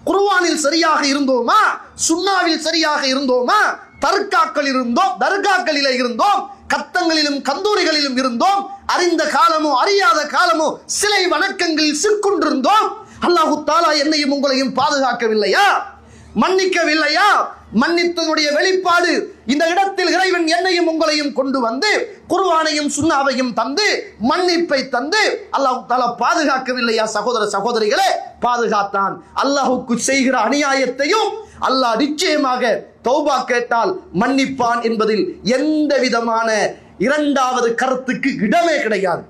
குர்ஆனில் சரியாக இருந்தோமா? சுன்னாவில் சரியாக இருந்தோமா? தர்காக்களிலே இருந்தோம், கத்தங்களிலும் கந்தூரிகளிலும் இருந்தோம், அறிந்த காலமோ அறியாத காலமோ சிலை வணக்கங்களில் சிற்கொண்டிருந்தோம். அல்லாஹு தஆலா என்னையும் உங்களையும் பாதுகாக்கவில்லையா? மன்னிக்கவில்லையா? மன்னித்தனுடைய வெளிப்பாடு இந்த இடத்தில் இறைவன் என்னையும் உங்களையும் கொண்டு வந்து குர்ஆனையும் சுன்னாவையும் தந்து மன்னிப்பை தந்து அல்லாஹ் தஆலா பாதுகாக்கவில்லையா? சகோதர சகோதரிகளே, பாதுகாத்தான். அல்லாஹ்வுக்கு செய்கிற அநியாயத்தையும் அல்லாஹ் நிச்சயமாக தௌபா கேட்டால் மன்னிப்பான் என்பதில் எந்த விதமான இரண்டாவது கருத்துக்கு இடமே கிடையாது.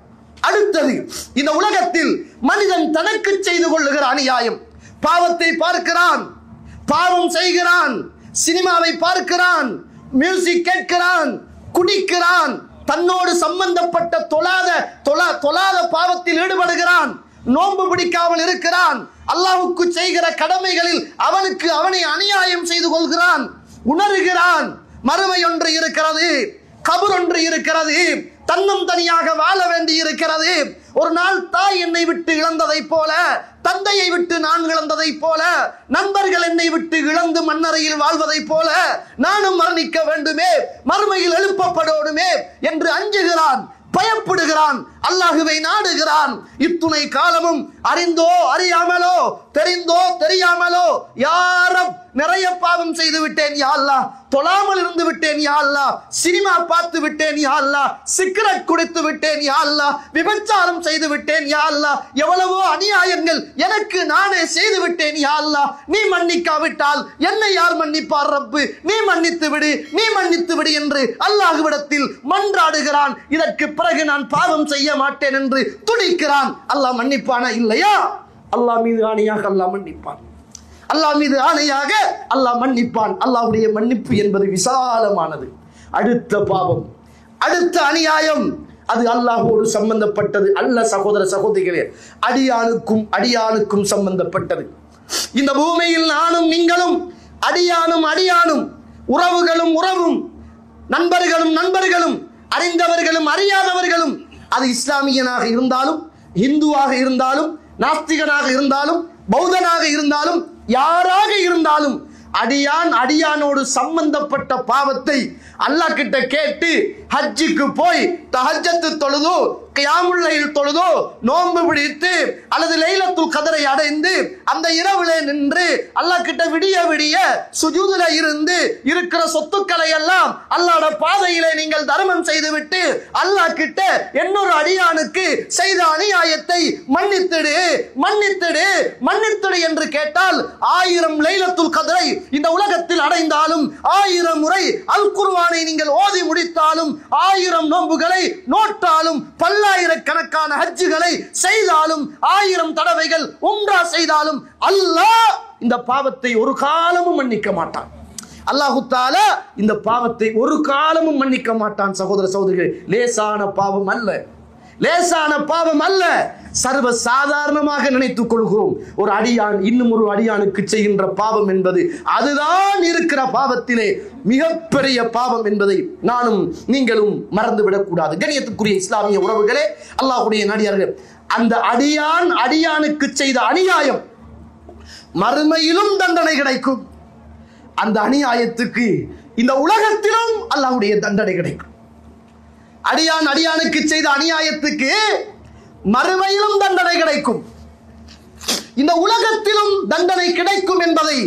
அடுத்தது, இந்த உலகத்தில் மனிதன் தனக்கு செய்து கொள்ளுகிற அநியாயம். பாவத்தை பார்க்கிறான், பாவம் செய்கிறான், சினிமாவை பார்க்கிறான், மியூசிக் கேட்கிறான், குடிக்கிறான், தன்னோடு சம்பந்தப்பட்ட தொழாத பாவத்தில் ஈடுபடுகிறான், நோன்பு பிடிக்காமல் இருக்கிறான், அல்லாஹ்வுக்கு செய்கிற கடமைகளில் அவனை அநியாயம் செய்து கொள்கிறான், உணர்கிறான் மறுமை ஒன்று இருக்கிறது, கபர் ஒன்று இருக்கிறது, தன்னும் தனியாக வாழ வேண்டி இருக்கிறது, ஒரு நாள் தாய் என்னை விட்டு இழந்ததை போல, தந்தையை விட்டு நான் இழந்ததை போல, நண்பர்கள் என்னை விட்டு இழந்து மண்ணறையில் வாழ்வதை போல நானும் மரணிக்க வேண்டுமே, மறுமையில் எழுப்பப்படணுமே என்று அஞ்சுகிறான், பயப்படுகிறான், அல்லாஹுவை நாடுகிறான். இத்துணை காலமும் அறிந்தோ அறியாமலோ, தெரிந்தோ தெரியாமலோ, யா ரப் நிறைய பாவம் செய்து விட்டேன் யா அல்லாஹ், தொழாமல் இருந்து விட்டேன் யா அல்லாஹ், சினிமா பார்த்து விட்டேன் யா அல்லாஹ், சிகரெட் குடித்து விட்டேன் யா அல்லாஹ், விபச்சாரம் செய்து விட்டேன் யா அல்லாஹ், எவ்வளவோ அநியாயங்கள் எனக்கு நானே செய்து விட்டேன் யா அல்லாஹ், நீ மன்னிக்காவிட்டால் என்னை யார் மன்னிப்பார் ரப்பு, நீ மன்னித்து விடு, நீ மன்னித்து விடு என்று அல்லாஹ்விடத்தில் மன்றாடுகிறான். இதற்கு பிறகு நான் பாவம் செய்ய மாட்டேன் என்று துடிக்கிறான். அல்லாஹ் மன்னிப்பானா இல்லையா? அல்லாஹ் மீது ஆணையாக அல்லாஹ் மன்னிப்பான். அல்லாஹ் மீது ஆணையாக அல்லாஹ் மன்னிப்பான். அல்லாஹ்வுடைய மன்னிப்பு என்பது விசாலமானது. அடுத்த பாவம், அடுத்த அநியாயம், அது அல்லாஹ்வோடு சம்பந்தப்பட்டது அல்ல சகோதர சகோதரிகளே, அடியானுக்கும் சம்பந்தப்பட்டது. இந்த பூமியில் நானும் நீங்களும், அடியானும் உறவுகளும் நண்பர்களும் அறிந்தவர்களும் அறியாதவர்களும், அது இஸ்லாமியனாக இருந்தாலும், இந்துவாக இருந்தாலும், நாஸ்திகனாக இருந்தாலும், பௌத்தனாக இருந்தாலும், யாராக இருந்தாலும், அடியானோடு சம்பந்தப்பட்ட பாவத்தை அல்லாஹ் கிட்ட கேட்டு ஹஜ்ஜுக்கு போய் தஹஜ்ஜத் தொழுதோ, கியாமுல் லைல் தொழுதோ, நோன்பு பிடித்து அல்லது லைலத்துல் கதரை அடைந்து அந்த இரவிலே நின்று அல்லாஹ் கிட்ட விடிய விடிய சுஜூதுல இருந்து இருக்கிற சொத்துக்களை எல்லாம் அல்லாஹ்வுடைய பாதையிலே நீங்கள் தர்மம் செய்துவிட்டு அல்லாஹ் கிட்ட இன்னொரு அடியானுக்கு செய்த அநியாயத்தை மன்னித்திடு என்று கேட்டால் 1000 லைலத்துல் கதரை இந்த உலகத்தில் அடைந்தாலும், 1000 முறை அல் குர்ஆனை நீங்கள் ஓதி முடித்தாலும், 1000 நோன்புகளை நோட்டாலும், பல்லாயிரக்கணக்கான ஹஜ்ஜுகளை செய்தாலும், 1000 தடவைகள் உம்ரா செய்தாலும் அல்லாஹ் இந்த பாவத்தை ஒரு காலமும் மன்னிக்க மாட்டான். அல்லாஹு தஆலா இந்த பாவத்தை ஒரு காலமும் மன்னிக்க மாட்டான். சகோதர சகோதரிகளே, லேசான பாவம் அல்ல. சர்வ சாதாரணமாக நினைத்துக் கொள்கிறோம். ஒரு அடியான் இன்னும் ஒரு அடியானுக்கு செய்கின்ற பாவம் என்பது அதுதான் இருக்கிற பாவத்திலே மிகப்பெரிய பாவம் என்பதை நானும் நீங்களும் மறந்துவிடக் கூடாது. கண்ணியத்துக்குரிய இஸ்லாமிய உறவுகளே, அல்லாஹ்வுடைய நடிகார்கள், அந்த அடியானுக்கு செய்த அநியாயம் மறுமையிலும் தண்டனை கிடைக்கும். அந்த அநியாயத்துக்கு இந்த உலகத்திலும் அல்லாஹ்வுடைய தண்டனை கிடைக்கும். அடியானுக்கு செய்த அநியாயத்துக்கு மறுமையிலும் தண்டனை கிடைக்கும், இந்த உலகத்திலும் தண்டனை கிடைக்கும் என்பதை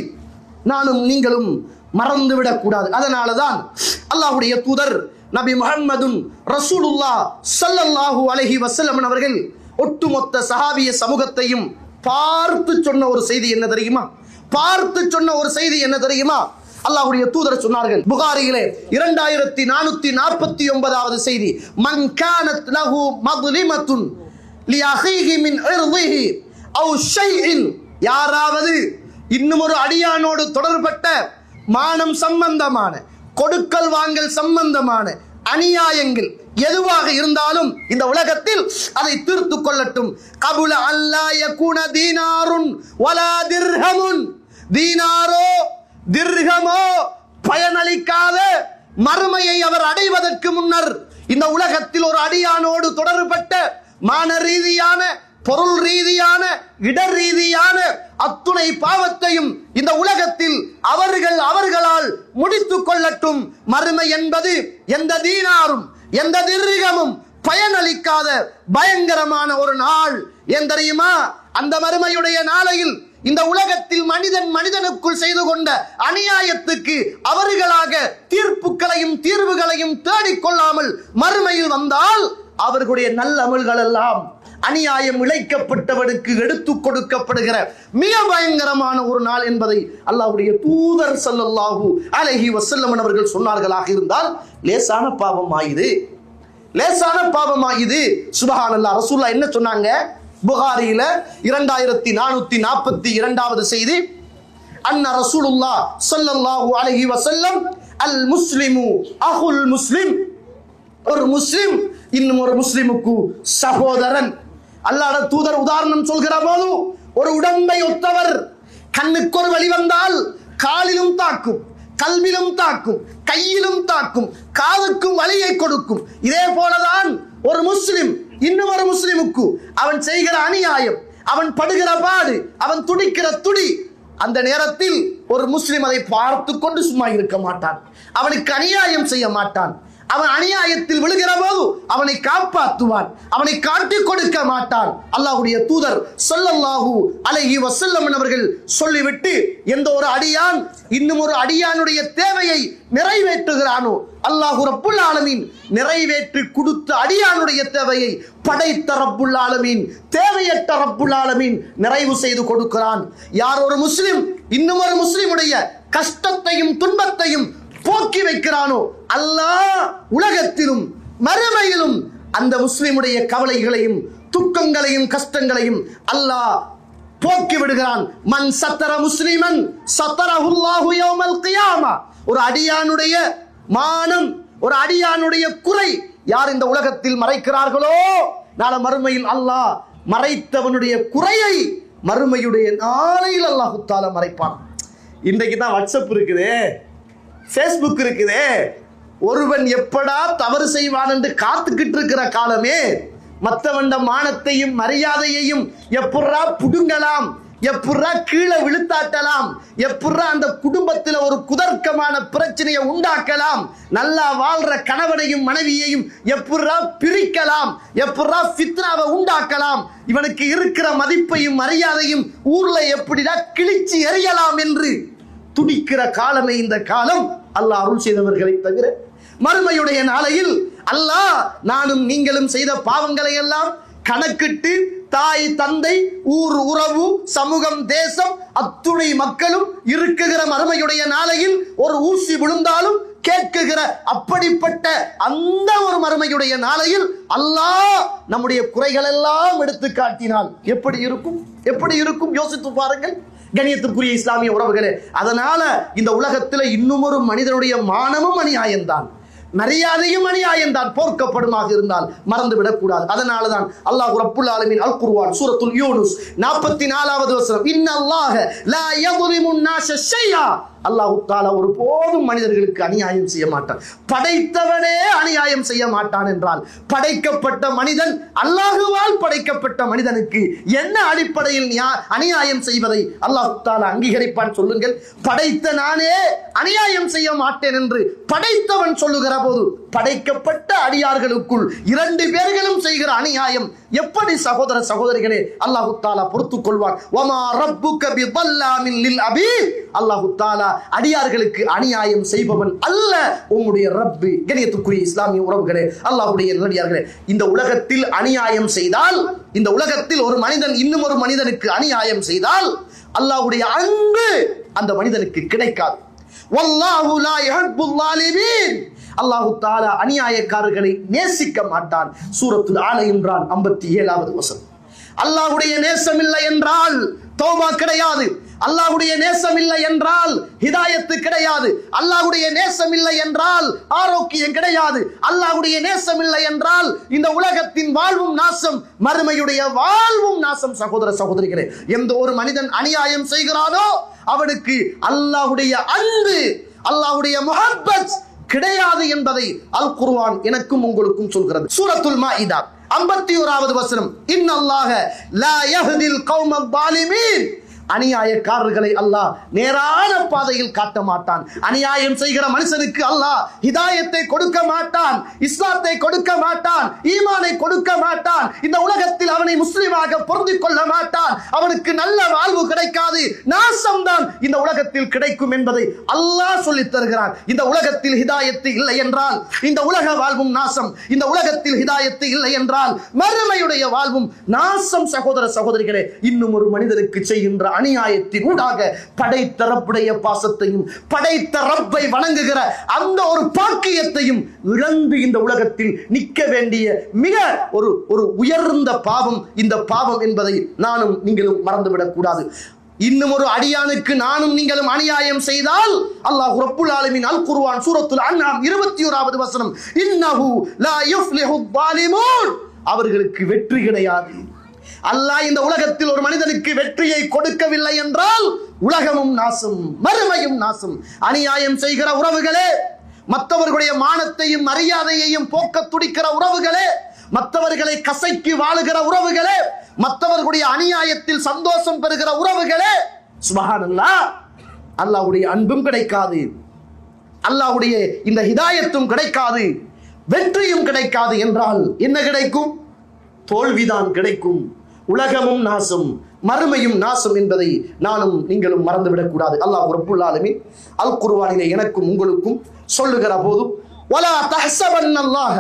நானும் நீங்களும் மறந்துவிடக் கூடாது. அதனாலதான் அல்லாஹ்வுடைய தூதர் நபி முஹம்மதுன் ரசூலுல்லாஹ் ஸல்லல்லாஹு அலைஹி வஸல்லம் அவர்கள் ஒட்டுமொத்த சஹாபிய சமூகத்தையும் பார்த்து சொன்ன ஒரு செய்தி என்ன தெரியுமா? அல்லாஹ்வுடைய தூதர் சொன்னார்கள், புகாரியிலே 2449வது செய்தி, மன் கானத் லஹு மத்லிமத்துன் லிஅஹீஹி மின் இர்திஹி அவ் ஷைஇன், யாராவது இன்னும் ஒரு அடியானோடு தொடர்பட்ட மானம் சம்பந்தமான, கொடுக்கல் வாங்கல் சம்பந்தமான அநியாயங்கள் எதுவாக இருந்தாலும் இந்த உலகத்தில் அதை தீர்த்து கொள்ளட்டும். கபுல அல்லா யகுன தீனாருன் வலா திர்ஹமுன், தீனாரோ திர்ஹமோ பயனளிக்காத மறுமையை அவர் அடைவதற்கு முன்னர் இந்த உலகத்தில் ஒரு அடியானோடு தொடர்பட்ட மான ரீதியான, பொருள் ரீதியான, இடர் ரீதியான அத்துணை பாவத்தையும் இந்த உலகத்தில் அவர்களால் முடித்துக் கொள்ளட்டும். மறுமை என்பது எந்த தீனாரும் எந்த திர்ஹமும் பயனளிக்காத பயங்கரமான ஒரு நாள். ஏன் தெரியுமா? அந்த மறுமையுடைய நாளையில் இந்த உலகத்தில் மனிதனுக்குள் செய்து கொண்ட அநியாயத்துக்கு அவர்களாக தீர்வுகளையும் தேடிக்கொள்ளாமல் மறுமையில் வந்தால் அவர்களுடைய நல்ல அமல்கள் எல்லாம் அநியாயம் இழைக்கப்பட்டவனுக்கு எடுத்துக் கொடுக்கப்படுகிற மிக பயங்கரமான ஒரு நாள் என்பதை அல்லாஹ்வுடைய தூதர் ஸல்லல்லாஹு அலைஹி வஸல்லம் அவர்கள் சொன்னார்களாக இருந்தால் லேசான பாவமாயுது. சுப்ஹானல்லாஹ். ரசூலுல்லாஹ் என்ன சொன்னாங்க? புகாரியில 2442வது செய்தி, அன்ன ரசூலுல்லாஹ் ஸல்லல்லாஹு அலைஹி வஸல்லம் அல் முஸ்லிமு அஹுல் முஸ்லிம், ஒரு முஸ்லிம் இன்னும் ஒரு முஸ்லிமுக்கு சகோதரன். அல்லாஹ்வுடைய தூதர் உதாரணம் சொல்கிற போது, ஒரு உடம்பை ஒத்தவர், கண்ணுக்கு ஒரு வலி வந்தால் காலிலும் தாக்கும், கல்விலும் தாக்கும், கையிலும் தாக்கும், காதுக்கும் வலியை கொடுக்கும். இதே போலதான் ஒரு முஸ்லிம் இன்னும் ஒரு முஸ்லிமுக்கு அவன் செய்கிற அநியாயம், அவன் படுகிற பாடு, அவன் துடிக்கிற துடி, அந்த நேரத்தில் ஒரு முஸ்லிம் அதை பார்த்து கொண்டு சும்மா இருக்க மாட்டான். அவனுக்கு அநியாயம் செய்ய மாட்டான். அவன் அநியாயத்தில் விழுகிற போது அவனை காப்பாற்றுவான், அவனை காட்டிக் கொடுக்க மாட்டான். அல்லாஹ்வுடைய தூதர் ஸல்லல்லாஹு அலைஹி வஸல்லம் அவர்கள் சொல்லிவிட்டு, எந்த ஒரு அடியான் இன்னும் ஒரு அடியானுடைய தேவையை நிறைவேற்றுகிறானோ, அல்லாஹ் ரப்புல் ஆலமீன் நிறைவேற்றி கொடுத்த அடியானுடைய தேவையை படைத்த ரப்புல் ஆலமீன், தேவையற்ற ரப்புல் ஆலமீன் நிறைவு செய்து கொடுக்கிறான். யார் ஒரு முஸ்லிம் இன்னும் ஒரு முஸ்லிமுடைய கஷ்டத்தையும் துன்பத்தையும் போக்கி வைக்கிறானோ, அல்லாஹ் உலகத்திலும் மறுமையிலும் அந்த முஸ்லிமுடைய கவலைகளையும் துக்கங்களையும் கஷ்டங்களையும் அல்லாஹ் போக்கி விடுகிறான். மன் சத்தர முஸ்லிமன் சத்தரஹுல்லாஹு யௌமல் கியாமா. ஒரு அடியானுடைய மானம், ஒரு அடியானுடைய குறை யார் இந்த உலகத்தில் மறைக்கிறார்களோ, நாளை மறுமையில் அல்லாஹ் மறைத்தவனுடைய குறையை மறுமையுடைய நாளையில் அல்லாஹ் தஆலா மறைப்பான். இன்றைக்கு தான் வாட்ஸ்அப் இருக்குதே, Facebook இருக்குதே, ஒருவன் எப்படா தவறு செய்வான் என்று காத்துக்கிட்டு இருக்கிற காலமே, மற்றவண்ட மானத்தையும் மரியாதையையும் எப்படா புடுங்கலாம், எப்படா கீழே விழுத்தாட்டலாம், எப்படா அந்த குடும்பத்தில் ஒரு குதர்க்கமான பிரச்சனையை உண்டாக்கலாம், நல்லா வாழ்ற கணவனையும் மனைவியையும் எப்படா பிரிக்கலாம், எப்படா ஃபித்னாவை உண்டாக்கலாம், இவனுக்கு இருக்கிற மதிப்பையும் மரியாதையும் ஊர்ல எப்படிடா கிழிச்சு எறியலாம் என்று துடிக்கிற காலமே இந்த காலம். அல்லாஹ் அருள் செய்தவர்களை தவிர மறுமையுடைய நாளையில் அல்லாஹ் நானும் நீங்களும் செய்த பாவங்களை எல்லாம் கணக்கிட்டு தாய் தந்தை ஊர் உறவு சமூகம் தேசம் அத்துணை மக்களும் இருக்குகிற மறுமையுடைய நாளையில் ஒரு ஊசி விழுந்தாலும் கேட்குகிற அப்படிப்பட்ட அந்த ஒரு மறுமையுடைய நாளையில் அல்லாஹ் நம்முடைய குறைகள் எல்லாம் எடுத்து காட்டினால் எப்படி இருக்கும், எப்படி இருக்கும் யோசித்து பாருங்கள். கண்ணியத்திற்குரிய இஸ்லாமிய உறவுகளே, அதனால இந்த உலகத்தில் இன்னும் ஒரு மனிதனுடைய மானமும் அநியாயம்தான், மரியாதையும் அநியாயம்தான், போர்க்கப்படுமாக இருந்தால் மறந்துவிடக் கூடாது. அதனாலதான் அல்லாஹ் ரப்புல் ஆலமீன் அல் குர்ஆன் சூரத்துல் யூனுஸ் 44வது வசனம், இன்னல்லாஹ லா யظ்லிமுன் நாஸ ஷைஆ, அல்லாஹ் தஆலா ஒருபோதும் மனிதர்களுக்கு அநியாயம் செய்ய மாட்டான். படைத்தவனே அநியாயம் செய்ய மாட்டான் என்றால் படைக்கப்பட்ட மனிதன் அல்லாஹுவால் படைக்கப்பட்ட மனிதனுக்கு என்ன அடிப்படையில் அநியாயம் செய்வதை அல்லாஹ் தஆலா அங்கீகரிப்பான் சொல்லுங்கள். படைத்த நானே அநியாயம் செய்ய மாட்டேன் என்று படைத்தவன் சொல்லுகிற போது படைக்கப்பட்ட அடியார்களுக்குள் 2 பேர்களும் செய்கிற அநியாயம் எப்படி சகோதர சகோதரிகளே அல்லாஹ் தஆலா பொறுத்துக் கொள்வான். வமா ரப்புக பிதல்லாமின் லில் அபீத், அல்லாஹ் தஆலா அடியார்களுக்கு அநியாயம் செய்பவன் அல்ல உம்முடைய ரப்பு. கண்ணியத்துக்குரிய இஸ்லாமிய உறவுகளே, அல்லாஹ்வுடைய நல்லடியார்களே, இந்த உலகத்தில் அநியாயம் செய்தால், இந்த உலகத்தில் ஒரு மனிதன் இன்னும் ஒரு மனிதனுக்கு அநியாயம் செய்தால் அல்லாஹ்வுடைய அன்பு அந்த மனிதனுக்கு கிடைக்காது. வல்லாஹு லா யுஹிப்புல் ஸாலிமீன், அல்லாஹ் தஆலா அநியாயக்காரர்களை நேசிக்க மாட்டான். சூரத்துல் ஆல இம்ரான் 57வது வசனம். அல்லாஹ்வுடைய நேசம் இல்லை என்றால் தௌபா கிடையாது, அல்லாஹ்வுடைய நேசம் இல்லை என்றால் ஹிதாயத்து கிடையாது, அல்லாஹ்வுடைய நேசம் இல்லை என்றால் ஆரோக்கியம் கிடையாது, அல்லாஹ்வுடைய நேசம் இல்லை என்றால் இந்த உலகத்தின் வாழ்வும் நாசம், மறுமையுடைய வாழ்வும் நாசம். சகோதர சகோதரிகளே, எந்த ஒரு மனிதன் அநியாயம் செய்கிறானோ அவனுக்கு அல்லாஹ்வுடைய அன்பு, அல்லாஹ்வுடைய முஹப்பத் கிடையாது என்பதை அல் குர்ஆன் எனக்கும் உங்களுக்கும் சொல்கிறது. சூரத்துல் மாஇதா 51வது வசனம், இன்னல்லாஹ லா யஹ்தில் கௌமல் ஸாலிமீன், அநியாயக்காரர்களை அல்லாஹ் நேரான பாதையில் காட்ட மாட்டான். அநியாயம் செய்கிற மனுஷனுக்கு அல்லாஹ் ஹிதாயத்தை கொடுக்க மாட்டான், இஸ்லாத்தை கொடுக்க மாட்டான், ஈமானை கொடுக்க மாட்டான், இந்த உலகத்தில் அவனை முஸ்லிமாக பொருந்திக் கொள்ள மாட்டான், அவனுக்கு நல்ல வாழ்வு கிடைக்காது, நாசம்தான் இந்த உலகத்தில் கிடைக்கும் என்பதை அல்லாஹ் சொல்லித் தருகிறான். இந்த உலகத்தில் ஹிதாயத்து இல்லை என்றால் இந்த உலக வாழ்வும் நாசம், இந்த உலகத்தில் ஹிதாயத்து இல்லை என்றால் மறுமையுடைய வாழ்வும் நாசம். சகோதர சகோதரிகளே, இன்னும் ஒரு மனிதனுக்கு செய்கின்ற அநியாயத்தின் ஊடாக படைத்த ரப்புடைய பாசத்தையும் படைத்த ரப்பை வணங்குகிற அந்த ஒரு பாக்கியத்தையும் இழந்து இந்த உலகத்தில் நிற்க வேண்டிய மிக ஒரு உயர்ந்த பாவம் இந்த பாவம் என்பதை நானும் நீங்களும் மறந்துவிடக் கூடாது. இன்னும் ஒரு அடியானுக்கு நானும் நீங்களும் அநியாயம் செய்தால் அல்லாஹ் ரப்புல் ஆலமீன் அல் குர்ஆன் சூரத்துல் அன்ஆம் 21வது வசனம், இன்னஹு லா யுஃப்லிஹு ஸாலிமூன், அவர்களுக்கு வெற்றி கிடையாது. அல்லாஹ் இந்த உலகத்தில் ஒரு மனிதனுக்கு வெற்றியை கொடுக்கவில்லை என்றால் உலகமும் நாசம், மறுமையும் நாசம். அநியாயம் செய்கிற உறவுகளே, மற்றவர்களுடைய மானத்தையும் மரியாதையையும் போக்க துடிக்கிற உறவுகளே, மற்றவர்களை கசைக்கு வாழுகிற உறவுகளே, மற்றவர்களுடைய அநியாயத்தில் சந்தோஷம் பெறுகிற உறவுகளே, சுப்ஹானல்லாஹ், அல்லாஹ்வுடைய அன்பும் கிடைக்காது, அல்லாஹ்வுடைய இந்த ஹிதாயத்தும் கிடைக்காது, வெற்றியும் கிடைக்காது என்றால் என்ன கிடைக்கும்? தோல்விதான் கிடைக்கும். உலகமும் நாசம், மறுமையும் நாசம் என்பதை நானும் நீங்களும் மறந்துவிடக் கூடாது. அல்லாஹ் ரப்புல் ஆலமீன் அல் குர்ஆனிலே எனக்கும் உங்களுக்கும் சொல்லுகிற போது, வலா தஹ்ஸபன்னல்லாஹ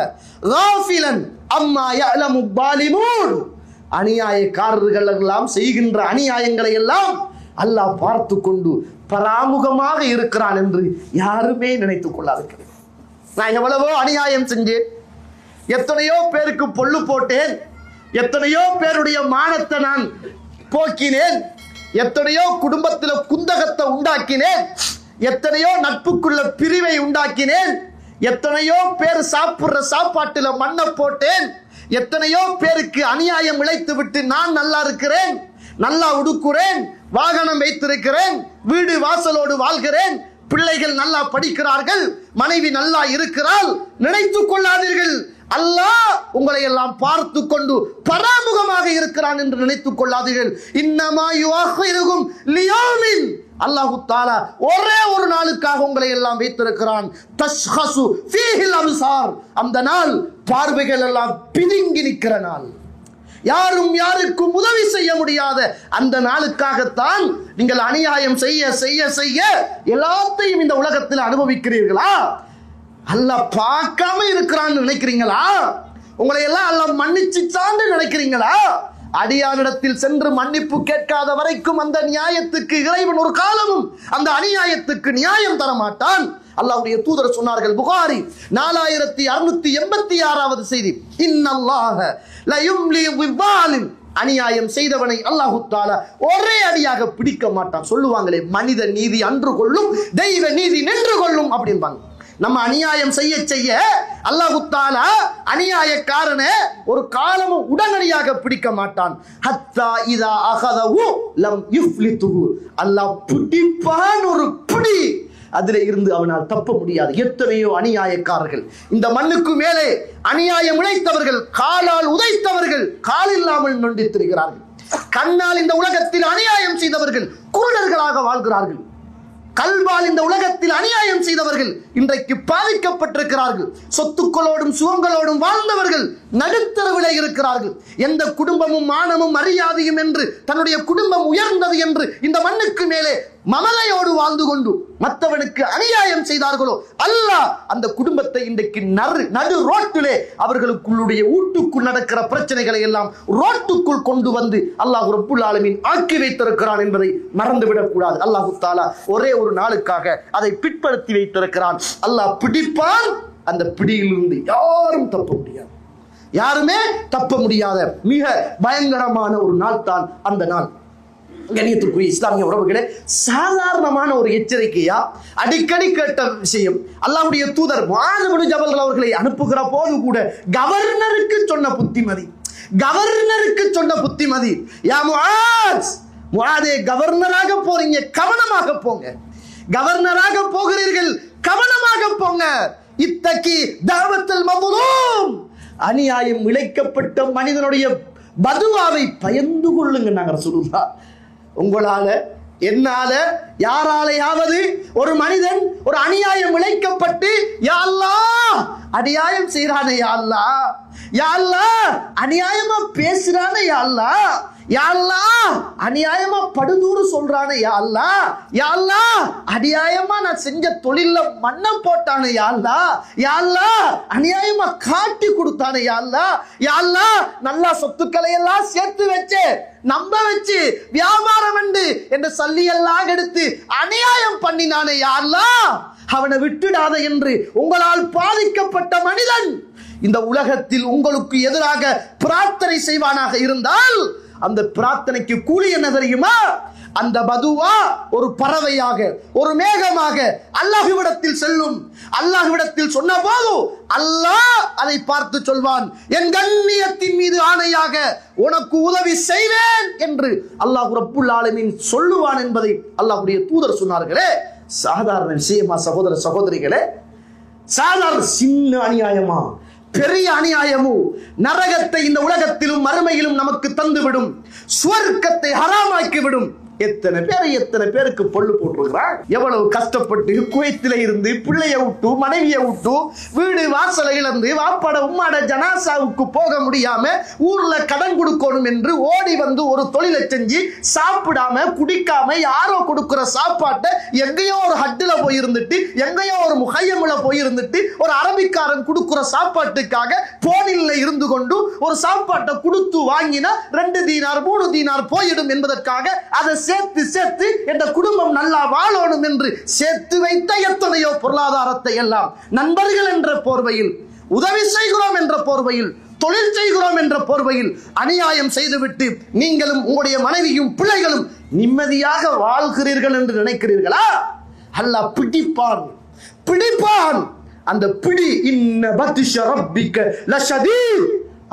காஃபிலன் அம்மா யஅலமு ஸாலிமூன், அநியாயக்காரர்கள் எல்லாம் செய்கின்ற அநியாயங்களை எல்லாம் அல்லாஹ் பார்த்து கொண்டு பராமுகமாக இருக்கிறான் என்று யாருமே நினைத்துக் கொள்ளாதீர்கள். நான் எவ்வளவோ அநியாயம் செஞ்சேன், எத்தனையோ பேருக்கு பொல்லு போட்டேன், எத்தனையோ பேருடைய மானத்தை நான் போக்கினேன், எத்தனையோ குடும்பத்தில் குந்தகத்தை உண்டாக்கினேன், எத்தனையோ நட்புக்குள்ள பிரிவை உண்டாக்கினேன், எத்தனையோ பேர் சாப்பிடுற சாப்பாட்டுல மண்ணை போட்டேன், எத்தனையோ பேருக்கு அநியாயம் இழைத்து விட்டு நான் நல்லா இருக்கிறேன், நல்லா உடுக்குறேன், வாகனம் வைத்திருக்கிறேன், வீடு வாசலோடு வாழ்கிறேன், பிள்ளைகள் நல்லா படிக்கிறார்கள், மனைவி நல்லா இருக்கிறாள். நினைத்துக் கொள்ளாதீர்கள் அல்லாஹ் உங்களை எல்லாம் பார்த்து கொண்டு பராமுகமாக இருக்கிறான் என்று நினைத்துக் கொள்ளாதீர்கள். இன்னமா யுஅഖிருகும் லியௌமின், அல்லாஹ் தஆலா ஒரே ஒரு நாளுக்காக உங்களை எல்லாம் வைத்திருக்கிறான். தஷ்ஹசு ஃபீஹில் அப்சார், அந்த நாள் பார்வைகள் எல்லாம் பிதுங்கி நிற்கிற நாள், யாரும் யாருக்கும் உதவி செய்ய முடியாத அந்த நாளுக்காகத்தான் நீங்கள் அநியாயம் செய்ய செய்ய செய்ய எல்லாத்தையும் இந்த உலகத்தில் அனுபவிக்கிறீர்களா? அல்லாஹ் பார்க்காம இருக்கிறான்னு நினைக்கிறீங்களா? உங்களை எல்லாம் அல்லாஹ் மன்னிச்சுச்சான்னு நினைக்கிறீங்களா? அடியானிடத்தில் சென்று மன்னிப்பு கேட்காத வரைக்கும் அந்த நியாயத்துக்கு இறைவன் ஒரு காலமும் அந்த அநியாயத்துக்கு நியாயம் தர மாட்டான். அல்லாஹ்வுடைய தூதர் சொன்னார்கள், புகாரி 4686வது செய்தி, இன்னல்லாஹ லயும்லி லிஸ்ஸாலிம், அநியாயம் செய்தவனை அல்லாஹ் தஆலா ஒரே அடியாக பிடிக்க மாட்டான். சொல்லுவாங்களே, மனித நீதி அன்று கொள்ளும், தெய்வ நீதி நின்று கொள்ளும் அப்படிம்பாங்க. நம்ம அநியாயம் செய்ய செய்ய அல்லாஹ் தஆலா அநியாயக்காரனை ஒரு காலமும் உடனடியாக பிடிக்க மாட்டான். ஹத்தா இதா அகதஹு லம் யுஃப்லிதுஹு, அல்லாஹ் பிடிப்பான் ஒரு பிடி, அதிலே இருந்து அவனால் தப்ப முடியாது. எத்தனையோ அநியாயக்காரர்கள் இந்த மண்ணுக்கு மேலே அநியாயம் இழைத்தவர்கள், காலால் உதைத்தவர்கள், கால் இல்லாமல் நொண்டித்திருக்கிறார்கள். கண்ணால் இந்த உலகத்தில் அநியாயம் செய்தவர்கள் குருடர்களாக வாழ்கிறார்கள். கல்வால் இந்த உலகத்தில் அநியாயம் செய்தவர்கள் இன்றைக்கு பாதிக்கப்பட்டிருக்கிறார்கள். சொத்துக்களோடும் சுகங்களோடும் வாழ்ந்தவர்கள் நடுத்தரவிலே இருக்கிறார்கள். எந்த குடும்பமும் மானமும் மரியாதையும் என்று தன்னுடைய குடும்பம் உயர்ந்தது என்று இந்த மண்ணுக்கு மேலே மமதையோடு வாழ்ந்து கொண்டு மற்றவனுக்கு அநியாயம் செய்தார்களோ, அல்லாஹ் அந்த குடும்பத்தை இன்றைக்கு நடு ரோட்டிலே அவர்களுக்குள்ளுடைய ஊட்டுக்குள் நடக்கிற பிரச்சனைகளை எல்லாம் ரோட்டுக்குள் கொண்டு வந்து அல்லாஹ் ரப்புல் ஆலமீன் ஆக்கி வைத்திருக்கிறான் என்பதை மறந்துவிடக் கூடாது. அல்லாஹ் தஆலா ஒரே ஒரு நாளுக்காக அதை பிற்படுத்தி வைத்திருக்கிறான். அல்லாஹ் பிடிப்பான், அந்த பிடியிலிருந்து யாரும் தப்ப முடியாது, யாருமே தப்ப முடியாத மிக பயங்கரமான ஒரு நாள் தான் அந்த நாள். கண்ணியத்திற்குரிய இஸ்லாமிய உறவுகளே, சாதாரணமான ஒரு எச்சரிக்கையா அடிக்கடி கேட்ட விஷயம். அல்லாஹ்வுடைய தூதர் முஆத் இப்னு ஜபல் அவர்களை அனுப்புகிற போது கூட கவர்னருக்கு சொன்ன புத்திமதி, கவர்னருக்கு சொன்ன புத்திமதி, யா முஆத், முஆதே கவர்னராக போறீங்க, கவனமாக போங்க, கவர்னராக போகிறீர்கள், கவனமாக போங்க. இத்தகி தஅவத்துல் மظلوم, அநியாயம் இழைக்கப்பட்ட மனிதனுடைய பதுவாவை பயந்து கொள்ளுங்க. நாங்க ரசூலுல்லாஹ், உங்களால என்னால யாராலையாவது ஒரு மனிதன் ஒரு அநியாயம் இழைக்கப்பட்டு, யா அல்லாஹ் அநியாயம் செய்யறானே, யா அல்லாஹ், யா அல்லாஹ் அநியாயமா பேசுறானே, யா அல்லாஹ், யா அல்லாஹ் அநியாயமா படுதூறு சொல்றானே, யா அல்லாஹ், யா அல்லாஹ் அநியாயமா நான் செஞ்ச தொழில்ல மண்ணை போட்டானே, யா அல்லாஹ், யா அல்லாஹ் அநியாயமா காட்டி கொடுத்தானே, யா அல்லாஹ், யா அல்லாஹ் நல்லா சொத்துக்களை எல்லாம் சேர்த்து வச்சு நம்ப வச்சு வியாபாரம் என்று சொல்லி எல்லாம் எடுத்து அநியாயம் பண்ணினானே, யா அல்லாஹ் அவனை விட்டுடாத என்று உங்களால் பாதிக்கப்பட்ட மனிதன் இந்த உலகத்தில் உங்களுக்கு எதிராக பிரார்த்தனை செய்வானாக இருந்தால் அந்த பிரார்த்தனைக்கு கூலி என்ன தெரியுமா? அந்த பதுவா ஒரு பறவையாக, ஒரு மேகமாக அல்லாஹ்விடத்தில் செல்லும். அல்லாஹ்விடத்தில் சொன்ன போது அல்லாஹ் அதை பார்த்து சொல்வான், என் கண்ணியத்தின் மீது ஆணையாக உனக்கு உதவி செய்வேன் என்று அல்லாஹ் ரப்புல் ஆலமீன் சொல்லுவான் என்பதை அல்லாஹ்வுடைய தூதர் சொன்னார்களே. சாதாரண விஷயமா சகோதர சகோதரிகளே? சாதாரண சின்ன அநியாயமா, பெரிய அநியாயமும் நரகத்தை இந்த உலகத்திலும் மறுமையிலும் நமக்கு தந்துவிடும், சுவர்க்கத்தை ஹராமாக்கி விடும். எத்தனை பேருக்கு பொல்லு போட்டுருக்கிறான். எவ்வளவு கஷ்டப்பட்டு குவைத்தில இருந்து பிள்ளைய விட்டு மனைவியை விட்டு வீடு வாசலை இழந்து வாப்பாட உம்மாட ஜனாசாவுக்கு போக முடியாம ஊர்ல கடன் கொடுக்கணும் என்று ஓடி வந்து ஒரு தொழிலை செஞ்சு சாப்பிடாம குடிக்காம யாரோ கொடுக்கிற சாப்பாட்டை எங்கேயோ ஒரு ஹட்டுல போயிருந்துட்டு எங்கேயோ ஒரு முகையமுல போயிருந்துட்டு ஒரு அரபிக்காரன் கொடுக்கிற சாப்பாட்டுக்காக போனில் இருந்து கொண்டு ஒரு சாப்பாட்டை கொடுத்து வாங்கினா 2 தீனார் 3 தீனார் போயிடும் என்பதற்காக அதை சேர்த்து சேர்த்து இந்த குடும்பம் நல்லா வாழணும் என்று சேர்த்து வைத்த எத்தனையோ பொருளாதாரத்தை எல்லாம் நண்பர்கள் என்ற போர்வையில், உதவி செய்கிறோம் என்ற போர்வையில், தொழில் செய்கிறோம் என்ற போர்வையில் அநியாயம் செய்துவிட்டு நீங்களும் உங்களுடைய மனைவியும் பிள்ளைகளும் நிம்மதியாக வாழ்கிறீர்கள் என்று நினைக்கிறீர்களா? அல்லாஹ் பிடிப்பான். அந்த பிடி இன்ன பத்ஷ ரப்பிக லஷதீத்.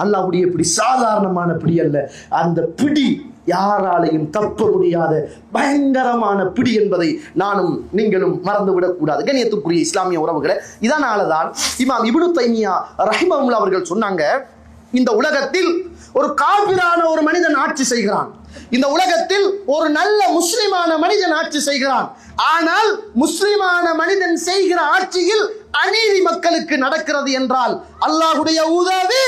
அல்லாஹ்வுடைய பிடி சாதாரணமான பிடி அல்ல. அந்த பிடி யாராலையும் தப்ப முடியாத பயங்கரமான பிடி என்பதை நானும் நீங்களும் மறந்துவிடக் கூடாது. கண்ணியத்துக்குரிய இஸ்லாமிய உறவுகளை, இதனாலதான் இமாம் இப்னு தைமியா ரஹிமஹுல்லாஹ் அவர்கள் சொன்னாங்க, இந்த உலகத்தில் ஒரு காபிரான ஒரு மனிதன் ஆட்சி செய்கிறான், இந்த உலகத்தில் ஒரு நல்ல முஸ்லிமான மனிதன் ஆட்சி செய்கிறான். ஆனால் முஸ்லிமான மனிதன் செய்கிற ஆட்சியில் அநீதி மக்களுக்கு நடக்கிறது என்றால் அல்லாஹ்வுடைய உதவி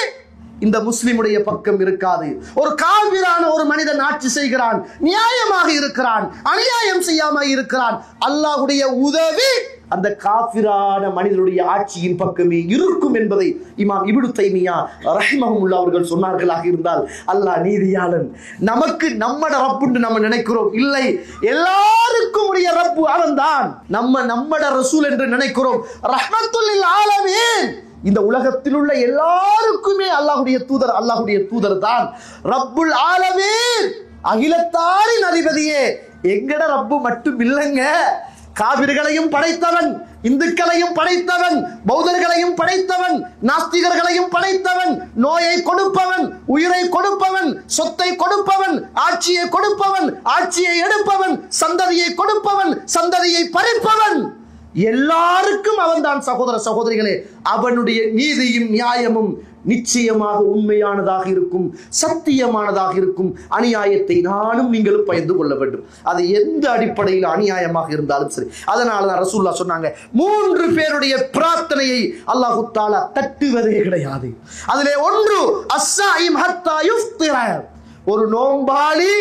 இந்த முஸ்லிமுடைய பக்கம் இருக்காது. ஒரு காபிரான ஒரு மனிதன் ஆட்சி செய்கிறான், நியாயமாக இருக்கிறான், அநியாயம் செய்யாம இருக்கிறான், அல்லாஹ்வுடைய உதவி அந்த காபிரான மனிதனுடைய ஆட்சியின் பக்கமே இருக்கும் என்பதை இமாம் இப்னு தைமியா ரஹிமஹுல்லாஹ் அவர்கள் சொன்னார்களாக இருந்தால், அல்லாஹ் நீதியாளன். நமக்கு நம்மட ரப்புன்னு நம்ம நினைக்கிறோம், இல்லை, எல்லாருக்கும் உடைய ரப்பு அவன்தான். நம்மட ரசூல் என்று நினைக்கிறோம். ரஹ்மத்துல் லில் ஆலமீன், இந்த உலகத்தில் உள்ள எல்லாருக்குமே அல்லாஹ்வுடைய தூதர் தான் ரப்புல் ஆலமீன், அகிலத்தாரின் அதிபதியே. எங்கட ரப்பு மட்டும் இல்லைங்க, காபிர்களையும் படைத்தவன், இந்துக்களையும் படைத்தவன், பௌத்தர்களையும் படைத்தவன், நாஸ்திகர்களையும் படைத்தவன், நோயை கொடுப்பவன், உயிரை கொடுப்பவன், சொத்தை கொடுப்பவன், ஆட்சியை கொடுப்பவன், ஆட்சியை எடுப்பவன், சந்ததியை கொடுப்பவன், சந்ததியை பறிப்பவன், எல்லாருக்கும் அவன்தான். சகோதர சகோதரிகளே, அவனுடைய நீதியும் நியாயமும் நிச்சயமாக உண்மையானதாக இருக்கும், சத்தியமானதாக இருக்கும். அநியாயத்தை நானும் நீங்களும் பயந்து கொள்ள வேண்டும், அது எந்த அடிப்படையில் அநியாயமாக இருந்தாலும் சரி. அதனாலதான் ரசூலுல்லாஹ் சொன்னாங்க, 3 பேருடைய பிரார்த்தனையை அல்லாஹ் தஆலா தட்டுவதே கிடையாது. அதிலே ஒன்று அஸ்ஸாயிம் ஹத்தா யுஃப்திர, ஒரு நோம்பாளி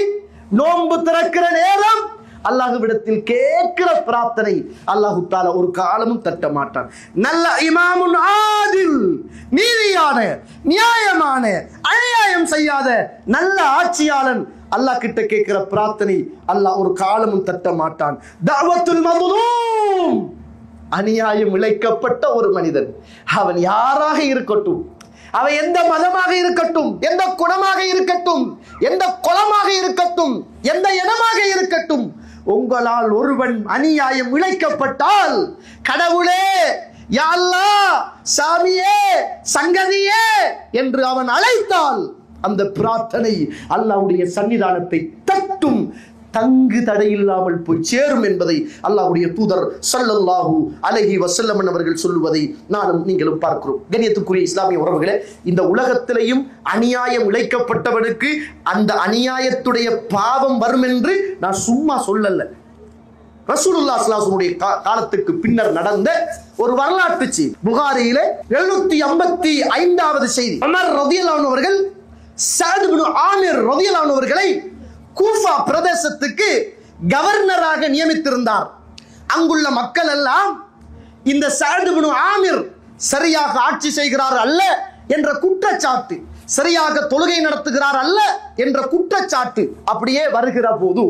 நோன்பு திறக்கிற நேரம் அல்லாஹ்விடத்தில் கேட்கிற பிரார்த்தனை அல்லாஹ் தஆலா ஒரு காலமும் தட்ட மாட்டான். நல்ல இமாமுன் ஆதில், நீதியான நியாயமான அநியாயம் செய்யாத நல்ல ஆட்சியாளன் அல்லாஹ் கிட்ட கேட்கிற பிரார்த்தனை அல்லாஹ் ஒரு காலமும் தட்ட மாட்டான். தஅவத்துல் மظلوم, அநியாயம் இழைக்கப்பட்ட ஒரு மனிதன், அவன் யாராக இருக்கட்டும், அவன் எந்த மதமாக இருக்கட்டும், எந்த குணமாக இருக்கட்டும், எந்த குலமாக இருக்கட்டும், எந்த இனமாக இருக்கட்டும், உங்களால் ஒருவன் அநியாயம் இழைக்கப்பட்டால், கடவுளே, யா அல்லாஹ், சாமியே, சங்கதியே என்று அவன் அழைத்தால் அந்த பிரார்த்தனை அல்லாஹ்வுடைய சன்னிதானத்தை தட்டும், தங்கு தடையில்லாமல் போய் சேரும் என்பதை அல்லாஹ்வுடைய தூதர் ஸல்லல்லாஹு அலைஹி வஸல்லம் அவர்கள் சொல்லுவதை நானும் நீங்களும் பார்க்கிறோம். கண்ணியத்துக்குரிய இஸ்லாமிய உறவுகளே, இந்த உலகத்திலேயும் அநியாயம் இழைக்கப்பட்டவனுக்கு அந்த அநியாயத்துடைய பாவம் வரும் என்று நான் சும்மா சொல்லல. ரசூலுல்லாஹ் ஸல்லல்லாஹு அலைஹி வஸல்லம் காலத்துக்கு பின்னர் நடந்த ஒரு வரலாற்று செய்தி, புகாரியிலே 755வது செய்தி. உமர் ரலியல்லாஹு அன்ஹு அவர்கள் சஅத் இப்னு ஆமிர் ரலியல்லாஹு அன்ஹு அவர்களை கூஃபா பிரதேசத்துக்கு கவர்னராக நியமித்திருந்தார். அங்குள்ள மக்கள் எல்லாம் இந்த சஅத் இப்னு ஆமிர் சரியாக ஆட்சி செய்கிறார் அல்ல என்ற குற்றச்சாட்டு, சரியாக தொழுகை நடத்துகிறார் அல்ல என்ற குற்றச்சாட்டு அப்படியே வருகிற போது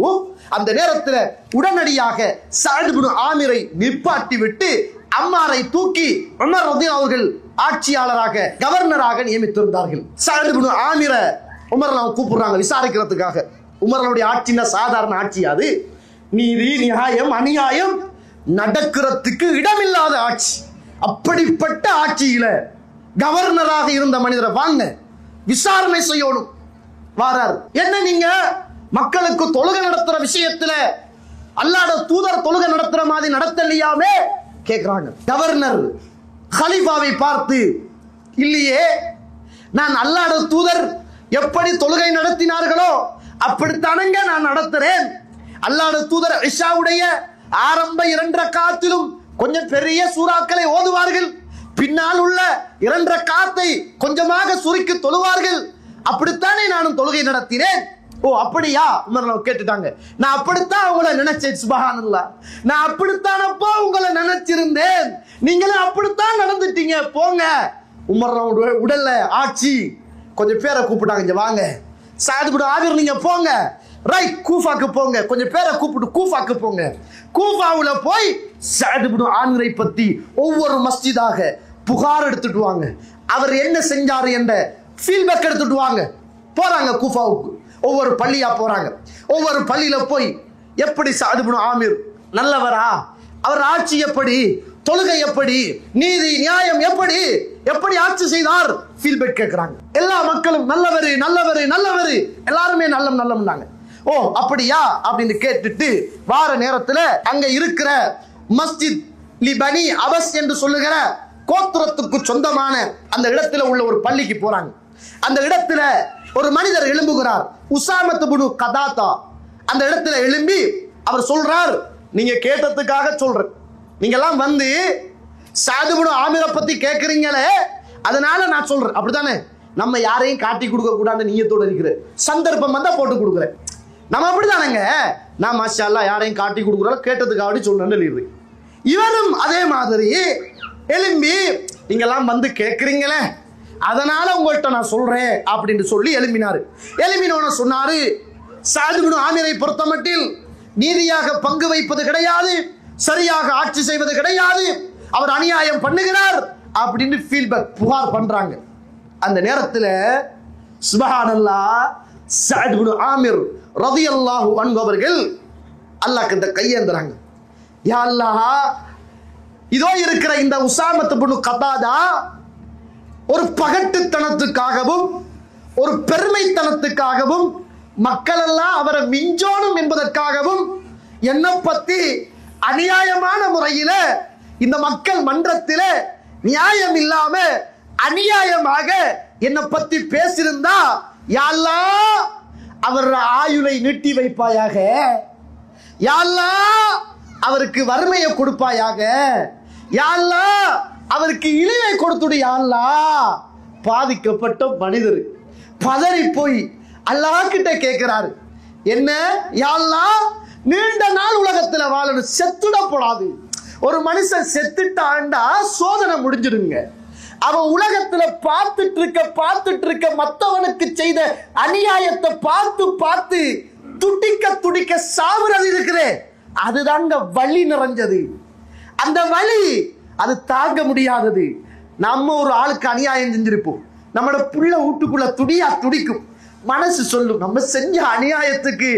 அந்த நேரத்தில் உடனடியாக சஅத் இப்னு ஆமிரை நிப்பாட்டி விட்டு அம்மாரை தூக்கி உமர் ரலியல்லாஹு அவர்கள் ஆட்சியாளராக கவர்னராக நியமித்திருந்தார்கள். சஅத் இப்னு ஆமிரை உமர் கூப்பிடுறாங்க விசாரிக்கிறதுக்காக. உமரனுடைய ஆட்சினா சாதாரண ஆட்சி, அது நீதி நியாயம் அநியாயம் நடக்கிறதுக்கு இடமில்லாத ஆட்சி. அப்படிப்பட்ட ஆட்சியில கவர்னராக இருந்த மனிதரை வாங்க விசாரணை செய்யணும். வாரார், என்ன நீங்க மக்களுக்கு தொழுகை நடத்துற விஷயத்துல அல்லாஹ்வுடைய தூதர் தொழுகை நடத்துற மாதிரி நடத்தலையாமே கேக்குறாங்க. கவர்னர் கலீஃபாவை பார்த்து இல்லையே. நான் அல்லாஹ்வுடைய தூதர் எப்படி தொழுகை நடத்தினார்களோ அப்படித்தானங்க நான் நடத்துறேன். அல்லாஹ்வுடைய தூதர் இஷாவுடைய ஆரம்ப 2 ரக்காத்திலும் கொஞ்சம் பெரிய சூறாக்களை ஓதுவார்கள், பின்னால் உள்ள 2 ரக்காத்தை கொஞ்சமாக சுருக்கி தொழுவார்கள். அப்படித்தானே நானும் தொழுகை நடத்தினேன். ஓ அப்படியா? உமர் கேட்டுட்டாங்க. நான் அப்படித்தான் உங்களை நினைச்சேன். சுப்ஹானல்லாஹ், நான் அப்படித்தானப்போ உங்களை நினைச்சிருந்தேன், நீங்களும் அப்படித்தான் நடந்துட்டீங்க, போங்க. உமர் உடல்ல ஆட்சி கொஞ்சம் பேரை கூப்பிட்டாங்க, இங்க வாங்க. சஅத் இப்னு ஆமிர் நீங்க போங்க, ரைட் கூஃபாக்கு போங்க. கொஞ்சம் பேரை கூப்பிட்டு கூஃபாக்கு போங்க. கூஃபாவுல போய் சஅத் இப்னு ஆமிரை பத்தி ஒவ்வொரு மஸ்ஜிதாக புகார் எடுத்துட்டு வாங்க. அவர் என்ன செஞ்சாரு என்ற ஃபீட்பேக் எடுத்துட்டு வாங்க. போறாங்க கூஃபாவுக்கு, ஒவ்வொரு பள்ளியா போறாங்க. ஒவ்வொரு பள்ளியில போய் எப்படி சஅத் இப்னு ஆமிர் நல்லவரா, அவர் ஆட்சி எப்படி, தொழுகை எப்படி, நீதி நியாயம் எப்படி எப்படி ஆட்சி செய்தார் ஃபீட்பேக் கேட்கிறாங்க. எல்லா மக்களும் நல்லவரு நல்லவரு நல்லவரு, எல்லாருமே நல்லம் நல்லம்னாங்க. ஓ அப்படியா அப்படின்னு கேட்டுட்டு வார நேரத்துல அங்க இருக்கிற மஸ்ஜித் லிபனி அபஸ் என்று சொல்லுகிற கோத்திரத்துக்கு சொந்தமான அந்த இடத்துல உள்ள ஒரு பள்ளிக்கு போறாங்க. அந்த இடத்துல ஒரு மனிதர் எழும்புகிறார், உசாமத் இப்னு கதாதா. அந்த இடத்துல எழும்பி அவர் சொல்றார், நீங்க கேட்டதுக்காக சொல்றேன், நீங்க எல்லாம் வந்து சஅத் இப்னு ஆமிரை பத்தி கேக்குறீங்களே, அதனால நான் சொல்றேன். அப்படித்தானே? நம்ம யாரையும் காட்டி கொடுக்க கூடாது நீயத்தோட இருக்கிற சந்தர்ப்பம் வந்தா போட்டு கொடுக்குறேன். நம்ம அப்படித்தானங்க, நான் மாஷா அல்லாஹ் யாரையும் காட்டி கொடுக்குறோம் கேட்டதுக்காக சொல்றேன்னு. இவரும் அதே மாதிரி எழும்பி நீங்க எல்லாம் வந்து கேக்குறீங்களே, அதனால உங்கள்கிட்ட நான் சொல்றேன் அப்படின்னு சொல்லி எழுப்பினாரு. எழுப்பினோன்னு சொன்னாரு, சஅத் இப்னு ஆமிரை பொறுத்தமட்டில் நீதியாக பங்கு வைப்பது கிடையாது, சரியாக ஆட்சி செய்வது கிடையாது, அவர் அநியாயம் பண்ணுகிறார் அப்படின்னு ஃபீட்பேக் புகார் பண்றாங்க. அந்த நேரத்தில் சுப்ஹானல்லாஹ் சஅத் இப்னு ஆமிர் ரலியல்லாஹு அன்ஹு அவர்கள் அல்லாஹ் கிட்ட கையேந்துறாங்க. யா அல்லாஹ், இதோ இருக்கிற இந்த உசாமத் இப்னு கதாதா ஒரு பகட்டுத்தனத்துக்காகவும் ஒரு பெருமைத்தனத்துக்காகவும் மக்கள் எல்லாம் அவரை மிஞ்சோணும் என்பதற்காகவும் என்னை பத்தி அநியாயமான முறையில இந்த மக்கள் மன்றத்தில நியாயம் இல்லாம அநியாயமாக என்னை பத்தி பேசியிருந்தா, யா அல்லாஹ் அவர் ஆயுளை நீட்டி வைப்பாயாக, யா அல்லாஹ் அவருக்கு வறுமையை கொடுப்பாயாக, யா அல்லாஹ் அவருக்கு இழிவை கொடுத்துடு, யா அல்லாஹ். பாதிக்கப்பட்ட மனிதர் பதறி போய் அல்லாஹ் கிட்ட கேட்கிறாரு, என்ன யா அல்லாஹ், நீண்ட நாள் உலகத்துல வாழணும், செத்துட போடாது. ஒரு மனுஷன் செத்துட்டாண்டா சோதனை முடிஞ்சிடுங்க. அவன் உலகத்துல பார்த்துட்டு இருக்க மத்தவனுக்கு செய்த அநியாயத்தை பார்த்து பார்த்து துடிக்க துடிக்க சாவுறது இருக்குதே, அதுதாங்க வலி நிறைஞ்சது. அந்த வலி அது தாங்க முடியாதது. நம்ம ஒரு ஆளுக்கு அநியாயம் செஞ்சிருப்போம், நம்மளோட புள்ள வீட்டுக்குள்ள துடியா துடிக்கும், மனசு சொல்லும் நம்ம செஞ்ச அநியாயத்துக்கு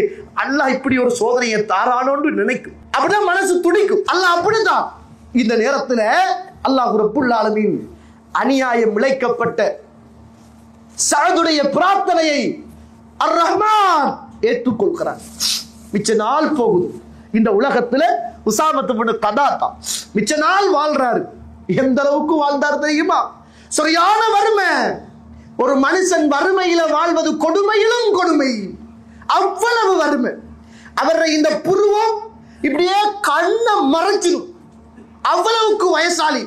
அல்லாஹ் இப்படி ஒரு சோதனையை தாரானோன்னு நினைக்கும். அப்படிதான் மனசு துடிக்கும். அல்லாஹ் அப்படிதான். இந்த நேரத்துல அல்லாஹ் ரப்புல் ஆலமீன் அநியாயம் இழைக்கப்பட்ட சஅதுடைய பிரார்த்தனையை அர் ரஹ்மான் ஏற்றுக்கொள்கிறார். மிச்ச நாள் போகுது இந்த உலகத்துல. உசாமத் இப்னு கதாதா மிச்ச நாள் வாழ்றாரு. எந்த அளவுக்கு வாழ்ந்தார் தெரியுமா? சரியான வறுமை. ஒரு மனுஷன் வறுமையில வாழ்வது கொடுமையிலும் கொடுமை, அவ்வளவு வறுமை. அவரை இந்த புருவம் இப்படியே கண்ணை மறைச்சிடும், அவ்வளவுக்கு வயசாளி.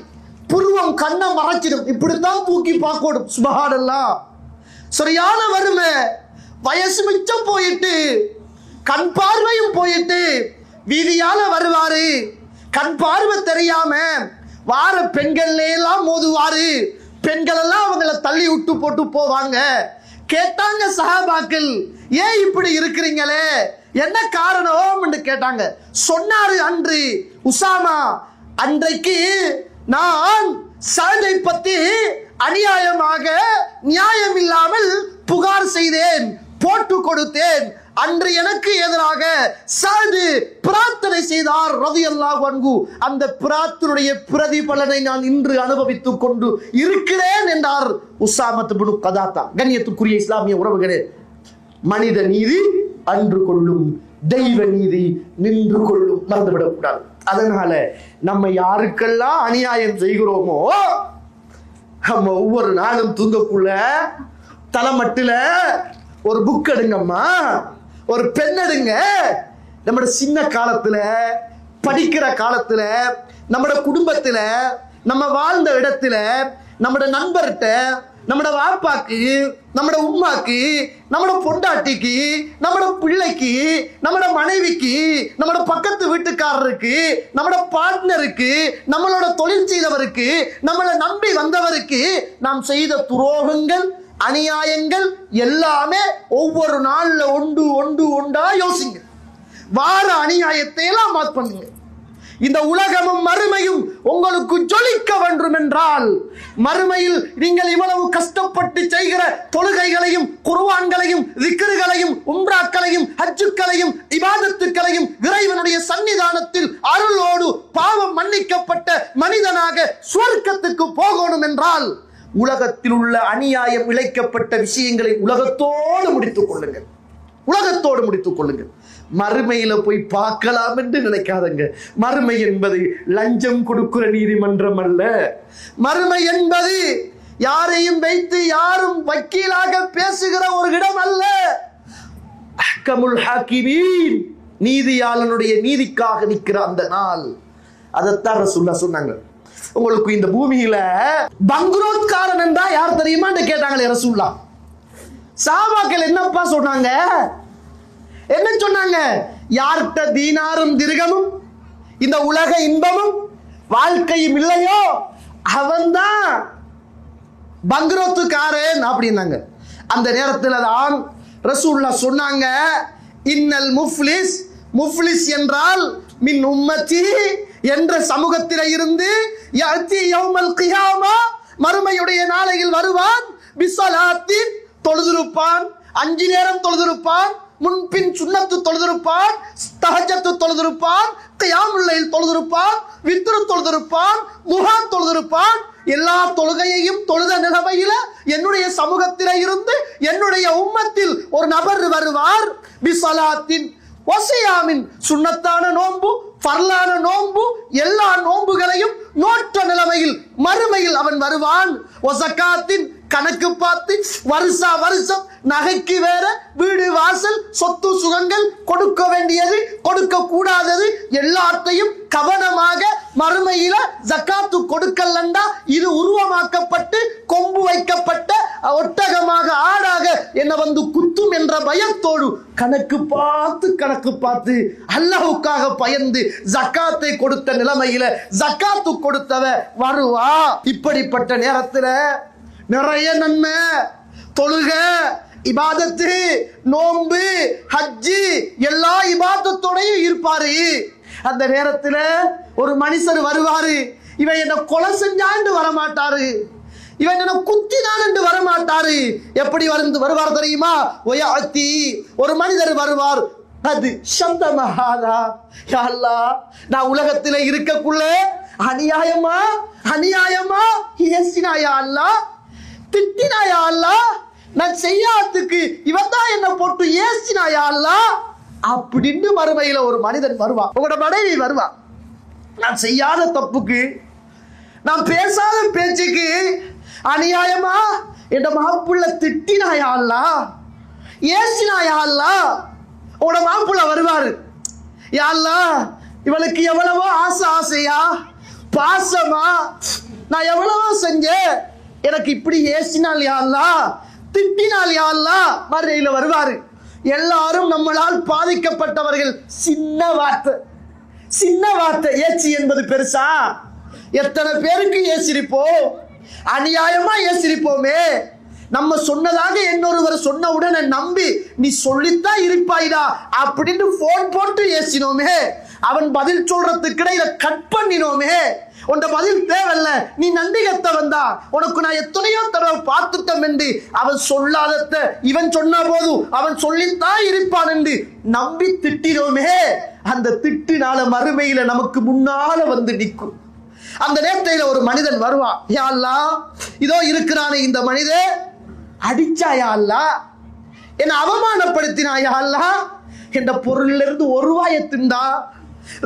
புருவம் கண்ணை மறைச்சிடும், இப்படித்தான் தூக்கி பார்க்கணும். சுப்ஹானல்லாஹ், சரியான வறுமை. வயசு மிச்சம் போயிட்டு, கண் பார்வையும் போயிட்டு, வீதியால வருவாரு, கண் பார்வை தெரியாம வார பெண்கள் எல்லாம் மோதுவாரு. பெண்கள் எல்லாம் அவங்களை தள்ளி விட்டு போட்டு போவாங்க. கேட்டாங்க சஹாபாக்கள், ஏன் இப்படி இருக்கிறீங்களே, என்ன காரணம் கேட்டாங்க. சொன்னாரு, அன்று உசாமா, அன்றைக்கு நான் சஅதை பத்தி அநியாயமாக நியாயம் இல்லாமல் புகார் செய்தேன், போட்டு கொடுத்தேன். அன்று எனக்கு எதிராக சஅத் பிரார்த்தனை செய்தார் ரலியல்லாஹு அன்ஹு. அந்த பிரார்த்தனையுடைய பிரதிபலனை நான் இன்று அனுபவித்துக் கொண்டு இருக்கிறேன் என்றார் உசாமத் இப்னு கதாதா. கண்ணியத்துக்குரிய இஸ்லாமிய உறவுகளே, மனித நீதி அன்று கொள்ளும், தெய்வ நீதி நின்று கொள்ளும், மறந்துவிடக்கூடாது. அதனால நம்ம யாருக்கெல்லாம் அநியாயம் செய்கிறோமோ நம்ம ஒவ்வொரு நாளும் தூங்கக்குள்ள தலைமட்டில ஒரு புக் எடுங்கம்மா, ஒரு பெண் எடுங்க. நம்மட சின்ன காலத்துல, படிக்கிற காலத்துல, நம்மட குடும்பத்துல, நம்ம வாழ்ந்த இடத்துல, நம்மட நண்பர்கிட்ட, நம்மட வாப்பாக்கு, நம்மட உம்மாக்கு, நம்மட பொண்டாட்டிக்கு, நம்மட பிள்ளைக்கு, நம்மட மனைவிக்கு, நம்மட பக்கத்து வீட்டுக்காரருக்கு, நம்மட பார்ட்னருக்கு, நம்மளோட தொழில் செய்தவருக்கு, நம்மளை நம்பி வந்தவருக்கு நாம் செய்த துரோகங்கள், அநியாயங்கள் எல்லாமே ஒவ்வொரு நாள்ல ஒண்டா யோசிங்க. வார அநியாயத்தை எல்லாம் மாத் பண்ணுங்க. இந்த உலகமும் மறுமையும் உங்களுக்கு ஜொலிக்க வேண்டும் என்றால், மறுமையில் நீங்கள் இவ்வளவு கஷ்டப்பட்டு செய்கிற தொழுகைகளையும், குர்ஆன்களையும், திக்ருகளையும், உம்ராக்களையும், ஹஜ்ஜுக்களையும், இபாதத்துக்களையும் இறைவனுடைய சன்னிதானத்தில் அருளோடு பாவம் மன்னிக்கப்பட்ட மனிதனாக சுவர்க்கத்துக்கு போகணும் என்றால், உலகத்தில் உள்ள அநியாயம் இழைக்கப்பட்ட விஷயங்களை உலகத்தோடு முடித்துக் கொள்ளுங்கள். உலகத்தோடு முடித்துக் கொள்ளுங்கள். மறுமையில போய் பார்க்கலாம் என்று நினைக்காதங்க. மறுமை என்பது லஞ்சம் கொடுக்கிற நீதிமன்றம் அல்ல. மறுமை என்பது யாரையும் வைத்து யாரும் வக்கீலாக பேசுகிற ஒரு இடம் அல்ல. அஹ்கமுல் ஹாக்கிமீன், நீதியாளனுடைய நீதிக்காக நிற்கிற அந்த நாள். அதைத்தான் ரசூலுல்லாஹ் சொன்னாங்க. உங்களுக்கு இந்த பூமியில பங்குரோத்காரன் என்றா யார் தெரியுமா கேட்டாங்களே ரசூலுல்லாஹ். சஹாபாக்கள் என்னப்பா சொன்னாங்க? என்ன சொன்னாங்க? யார்கிட்ட தீனாரும் திர்கமும் இந்த உலக இன்பமும் வாழ்க்கையும் இல்லையோ அவன்தான் பங்குரோத்துக்காரன் அப்படின்னாங்க. அந்த நேரத்தில் தான் ரசூலுல்லாஹ் சொன்னாங்க, இன்னல் முஃப்லிஸ், முஃப்லிஸ் என்றால் மின் உம்மத்தி என்ற சமூகத்திலே இருந்து யஅதி யௌமல் கியாமா, மறுமையுடைய நாளையில் வருவான், பிஸலாத்தின், தொழுதிருப்பான், 5 நேரம் தொழுதிருப்பான், முன்பின் சுன்னத்து தொழுதிருப்பான், தஹஜ்ஜத் தொழுதிருப்பான், கியாமுல் லைல் தொழுதிருப்பான், வித்ர் தொழுதிருப்பான், துஹா தொழுதிருப்பான். எல்லா தொழுகையையும் தொழுத நிலைமையில என்னுடைய சமூகத்திலே இருந்து என்னுடைய உம்மத்தில் ஒரு நபர் வருவார், பிஸலாத்தின் வஸியாமின், சுன்னத்தான நோன்பு, ஃபர்லான நோன்பு, எல்லா நோன்புகளையும் நோற்ற நிலைமையில் மறுமையில் அவன் வருவான். வஸகாத்தின், கணக்கு பார்த்து வருஷா வருஷம் நகைக்கு வேற, வீடு வாசல், சொத்து சுகங்கள், கொடுக்க வேண்டியது கொடுக்க கூடாதது எல்லாத்தையும் கவனமாக மறுமையில ஜக்காத்து கொடுக்கலண்டா இது உருவமாக்கப்பட்டு கொம்பு வைக்கப்பட்ட ஒட்டகமாக ஆடாக என்ன வந்து குத்தும் என்ற பயத்தோடு கணக்கு பார்த்து அல்லாஹ்வுக்காக பயந்து ஜக்காத்தை கொடுத்த நிலைமையில ஜக்காத்து கொடுத்தவ வருவா. இப்படிப்பட்ட நேரத்துல நிறைய நன்மை, தொழுக, இபாதத்து, நோன்பு, ஹஜ்ஜி எல்லா இபாதத்தோடையும் இருப்பாரு. அந்த நேரத்துல ஒரு மனுஷர் வருவாரு, இவன் என்ன கொலை செஞ்சாண்டு வரமாட்டாரு, இவன் என்ன குத்தினான் என்று வரமாட்டாரு. எப்படி வருவார் தெரியுமா? ஒயாத்தி, ஒரு மனிதர் வருவார், அது சந்தமஹாதா, யா அல்லாஹ் நான் உலகத்திலே இருக்கக்குள்ள அநியாயமா ஏசினாயா அல்லாஹ், திட்டினாயா அல்லாஹ், நான் செய்யாததுக்கு இவன் தான் என்ன போட்டு ஏசினாயா அல்லாஹ் அப்படின்னு மறுமையில ஒரு மனிதன் வருவான். உங்களோட மனைவி வருவா, நான் செய்யாத தப்புக்கு, நான் பேசாத பேச்சுக்கு அநியாயமா என் மாப்பிள்ள திட்டினாயா அல்லாஹ், ஏசினாயா அல்லாஹ். உங்களோட மாப்பிள்ள வருவாரு, யா அல்லாஹ் இவளுக்கு எவ்வளவோ ஆசையா பாசமா நான் எவ்வளவோ செஞ்சேன், எனக்கு இப்படி ஏசினால் யா அல்லாஹ், திட்டினால் யா அல்லாஹ். மறுமையில வருவாரு. எல்லாரும் நம்மளால் பாதிக்கப்பட்டவர்கள். சின்ன வார்த்தை ஏச்சி என்பது பெருசா? எத்தனை பேருக்கு ஏசிரிப்போம், அநியாயமா ஏசிரிப்போமே. நம்ம சொன்னதாக இன்னொருவர் சொன்ன உடனே நம்பி நீ சொல்லித்தான் இருப்பாயிடா அப்படின்னு போன் போட்டு ஏசினோமே. அவன் பதில் சொல்றதுக்கு இடையில கட் பண்ணினோமே. உன்ட பதில் தேவையில்ல, நீ நண்டிகத்த வந்தா உனக்கு நான் எத்தனையோ தடவை பார்த்துட்டோம் என்று அவன் சொல்லாதத இவன் சொன்ன போது அவன் சொல்லித்தான் இருப்பான் என்று நம்பி திட்டினோமே. அந்த திட்டினால மறுமையில நமக்கு முன்னால வந்து நிற்கும். அந்த நேரத்தில் ஒரு மனிதன் வருவான், யா அல்லாஹ் இதோ இருக்கிறானே இந்த மனிதன், அடிச்சாயா அல்லாஹ், என்ன அவமானப்படுத்தினாயா அல்லாஹ், என்ற பொருள்ல இருந்து 1 ரூபாயை திண்டா,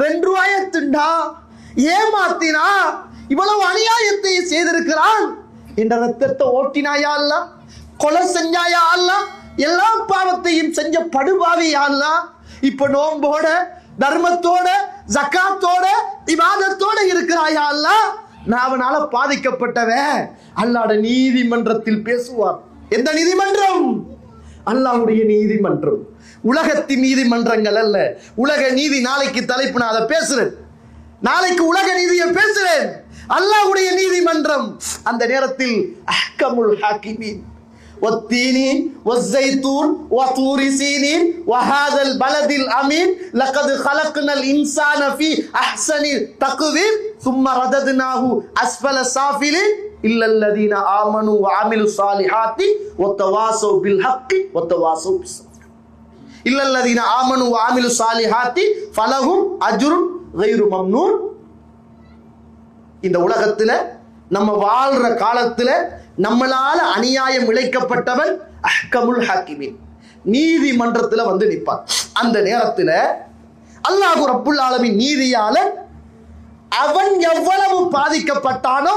2 ரூபாயை திண்டா, ஏமாத்தினா, இவ்வளவு அநியாயத்தை செய்திருக்கிறான், என்ற ரத்தத்தை ஓட்டினாயா அல்லா, கொலை செஞ்சாயா அல்லா, எல்லா பாவத்தையும் செஞ்ச படுபாவியா அல்லா, இப்ப நோம்போட தர்மத்தோட ஜகாத்தோட இபாதத்தோட இருக்கிறாயா அல்லா, நான் அவனால பாதிக்கப்பட்டவன். அல்லாஹ்வுடைய நீதிமன்றத்தில் பேசுவார். எந்த நீதிமன்றம்? அல்லாஹ்வுடைய நீதிமன்றம். உலகத்தின் நீதிமன்றங்கள் அல்ல. உலக நீதி நாளைக்கு தலைப்பு நான் அதை பேசுறேன். நாளைக்கு உலக நீதியை பேசுறேன். அல்லாஹ்வுடைய நீதிமன்றம். அந்த நேரத்தில் அஹ்கமுல் ஹாகிமீன் والتين والزيتون وطور سينين وهذا البلد الأمين لقد خلقنا الإنسان في أحسن تقويم ثم رددناه أسفل سافلين إلا الذين آمنوا وعملوا الصالحات وتواصوا بالحق وتواصوا بالصبر إلا الذين آمنوا وعملوا الصالحات فلهم أجر غير ممنون. இந்த உலகத்துல நம்ம வாழ்ற காலத்துல நம்மளால அநியாயம் இழைக்கப்பட்டவன் அஹ்கமுல் ஹாகிமீன், நீதிமன்றத்துல வந்து நிற்பான். அந்த நேரத்துல அல்லாஹ் ரப்புல் ஆலமீன் நீதியால அவன் எவ்வளவு பாதிக்கப்பட்டானோ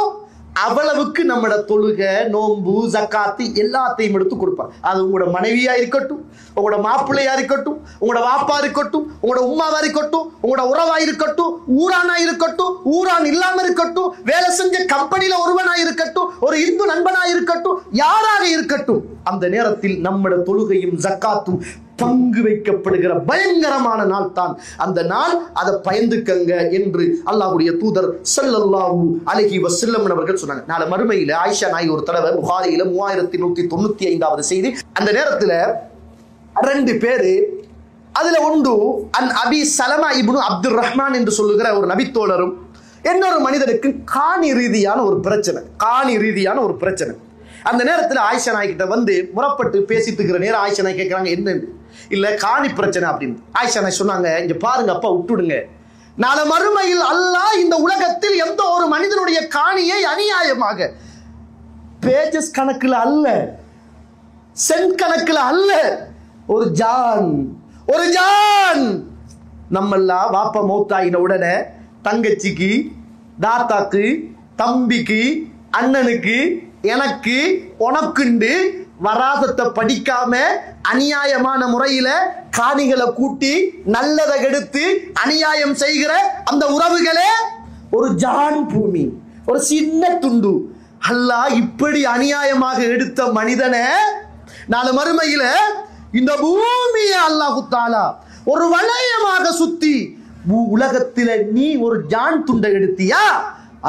அவ்வளவுக்கு நம்மட தொழுக நோன்பு ஜக்காத்து எல்லாத்தையும் எடுத்து கொடுப்பார். அது உங்களோட மனைவியா இருக்கட்டும், உங்களோட மாப்பிள்ளையா இருக்கட்டும், உங்களோட வாப்பா இருக்கட்டும், உங்களோட உம்மாவா இருக்கட்டும், உங்களோட உறவா இருக்கட்டும், ஊரானா இருக்கட்டும், ஊரான் இல்லாம இருக்கட்டும், வேலை செஞ்ச கம்பெனில ஒருவனா இருக்கட்டும், ஒரு இந்து நண்பனா இருக்கட்டும், யாராக இருக்கட்டும், அந்த நேரத்தில் நம்மட தொழுகையும் ஜக்காத்தும் பங்கு வைக்கப்படுகிற பயங்கரமான நாள் தான் அந்த நாள். அதை பயந்துக்கங்க என்று அல்லாஹ்வுடைய தூதர் ஸல்லல்லாஹு அலைஹி வஸல்லம் அவர்கள் சொன்னாங்க. நாளை மறுமையில ஆயிஷா நாயகி ஒரு தடவை புகாரியில 3195வது செய்தி. அந்த நேரத்துல 2 பேரு, அதுல ஒன்று அன் அபி சலமா இப்னு அப்துர் ரஹ்மான் என்று சொல்லுகிற ஒரு நபித்தோழரும் இன்னொரு மனிதனுக்கு காணி ரீதியான ஒரு பிரச்சனை. அந்த நேரத்தில் ஆயிஷா நாயகி கிட்ட வந்து முறப்பட்டு பேசிட்டு இருக்கிற நேரம் ஆயிஷா நாயகி கேட்கிறாங்க, என்னன்னு? இல்ல காணி பிரச்சனை அப்படின்னு. ஆயிஷா நாயகி சொன்னாங்க, இங்க பாருங்க அப்பா, விட்டுடுங்க. நாளை மறுமையில் அல்லாஹ் இந்த உலகத்தில் எந்த ஒரு மனிதனுடைய காணியை அநியாயமாக பேஜஸ் கணக்குல அல்ல, சென்ட் கணக்குல அல்ல, ஒரு ஜான் நம்மெல்லாம் வாப்பா மௌத்தாயின உடனே தங்கச்சிக்கு, தாத்தாக்கு, தம்பிக்கு, அண்ணனுக்கு, எனக்கு, உனக்குண்டு வராசத்தை படிக்காம அநியாயமான முறையில காணிகளை கூட்டி நல்லதை எடுத்து அநியாயம் செய்கிற அந்த உறவுகளே ஒரு ஜான் பூமி, ஒரு சின்ன துண்டு. அல்லாஹ் இப்படி அநியாயமாக எடுத்த மனிதனை நாளை மறுமையில இந்த பூமியை அல்லாஹ் தஆலா ஒரு வளையமாக சுத்தி உலகத்தில நீ ஒரு ஜான் துண்டை எடுத்தியா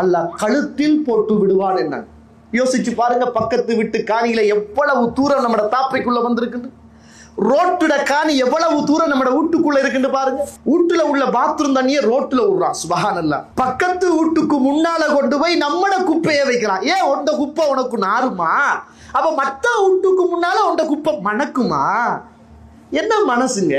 அல்லாஹ் கழுத்தில் போட்டு விடுவான். என்ன யோசிச்சு பாருங்க, பக்கத்து வீட்டு காணியில எவ்வளவு தூரம் நம்ம தாப்பைக்குள்ள வந்திருக்கு, ரோட்டுட காணி எவ்வளவு தூரம் நம்ம வீட்டுக்குள்ள இருக்குன்னு பாருங்க. வீட்டுல உள்ள பாத்ரூம் தண்ணியை ரோட்டுல விடுறான். சுபஹானல்லாஹ். பக்கத்து வீட்டுக்கு முன்னால கொண்டு போய் நம்மட குப்பையை வைக்கிறான். ஏன் உண்ட குப்பை உனக்கு நாருமா? அப்ப மத்த வீட்டுக்கு முன்னால உண்ட குப்பை மணக்குமா? என்ன மனசுங்க?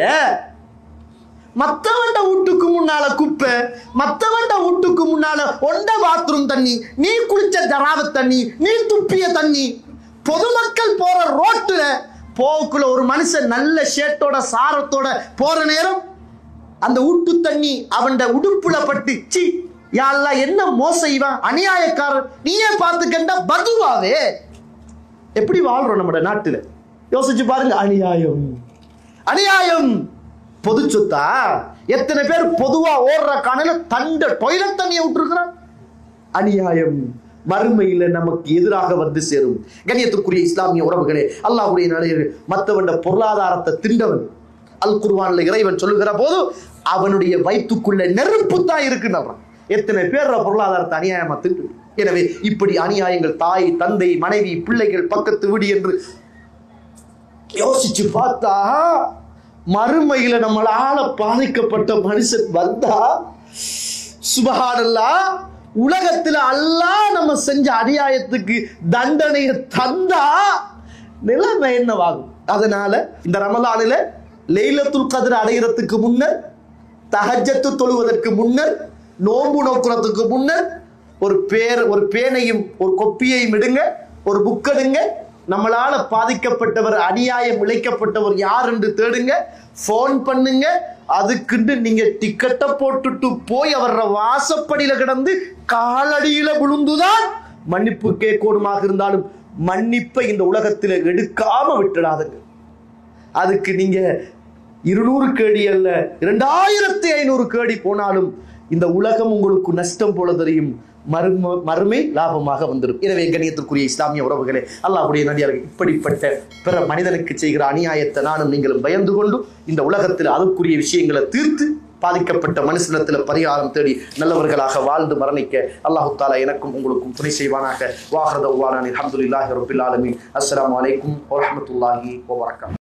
மத்தவண்ட வீட்டுக்கு முன்னால குப்பை, மத்தவண்ட வீட்டுக்கு முன்னால ஒண்ட பாத்ரூம் தண்ணி, நீ குளிச்ச ஜராவ தண்ணி, நீ துப்பிய தண்ணி, பொதுமக்கள் போற ரோட்டுல போக்குள்ள ஒரு மனுஷன் நல்ல ஷேட்டோட சாரத்தோட போற நேரம் அந்த வீட்டு தண்ணி அவன் உடுப்புல பட்டு, சி யா அல்லாஹ் என்ன மோசைவன், அநியாயக்காரன், நீயே பார்த்துக்கண்டா பதுவாவே. எப்படி வாழ்றோம் நம்ம நாட்டுல? யோசிச்சு பாருங்க. அநியாயம். பொது சொத்தா? எத்தனை பேர் பொதுவா ஓடுற காணையில தண்ட டாய்லெட் தண்ணியை விட்டுருக்கிறான். அநியாயம் மறுமையில நமக்கு எதிராக வந்து சேரும். கண்ணியத்துக்குரிய இஸ்லாமிய உறவுகளே, அல்லாஹ்வுடைய நாயகர் மற்றவண்ட பொருளாதாரத்தை திண்டவன். அல் குர்ஆன்ல இறைவன் சொல்லுகிற போது அவனுடைய வயிற்றுக்குள்ள நெருப்பு தான் இருக்குன்னு. எத்தனை பேர் பொருளாதாரத்தை அநியாயமா திண்டு. எனவே இப்படி அநியாயங்கள் தாய், தந்தை, மனைவி, பிள்ளைகள், பக்கத்து வீடு என்று யோசிச்சு பார்த்தா மறுமையில நம்மளால பாதிக்கப்பட்ட மனுஷன் வந்தா சுப்ஹானல்லாஹ், உலகத்துல அல்லாஹ் நம்ம செஞ்ச அநியாயத்துக்கு தண்டனையை தந்தா நிலைமை என்னவாகும்? அதனால இந்த ரமலானில லைலத்துல் கத்ர் அடைகிறதுக்கு முன்னர், தஹஜ்ஜத் தொழுவதற்கு முன்னர், நோன்பு நோக்கிறதுக்கு முன்னர் ஒரு பேனையும் ஒரு கொப்பியையும் எடுங்க, ஒரு புக் எடுங்க. நம்மளால பாதிக்கப்பட்டவர், அநியாயம் இழைக்கப்பட்டவர் யார் என்று தேடுங்க, போன் பண்ணுங்க. அதுக்குண்டு நீங்க டிக்கெட்டை போட்டுட்டு போய் அவர வாசப்படியில கிடந்து காலடியில விழுந்துதான் மன்னிப்பு கேட்கணுமாக இருந்தாலும் மன்னிப்பை இந்த உலகத்தில் எடுக்காம விட்டுடாதுங்க. அதுக்கு நீங்க 200 கேடி அல்ல 2500 கேடி போனாலும் இந்த உலகம் உங்களுக்கு நஷ்டம் போல தெரியும், மறுமை லாபமாக வந்துடும். எனவே கண்ணியத்திற்குரிய இஸ்லாமிய உறவுகளே, அல்லாஹ்வுடைய நடிகார்கள் இப்படிப்பட்ட பிற மனிதனுக்கு செய்கிற அநியாயத்தை நானும் நீங்களும் பயந்து கொண்டு இந்த உலகத்தில் அதற்குரிய விஷயங்களை தீர்த்து பாதிக்கப்பட்ட மனுஷனத்தில் பரிகாரம் தேடி நல்லவர்களாக வாழ்ந்து மரணிக்க அல்லாஹு தாலா எனக்கும் உங்களுக்கும் துணை செய்வானாக. வாஹ்ரதவானா அல்ஹம்துலில்லாஹி ரப்பில் ஆலமீன். அஸ்ஸலாமு அலைக்கும் வரஹ்மத்துல்லாஹி வபரகாத்துஹு.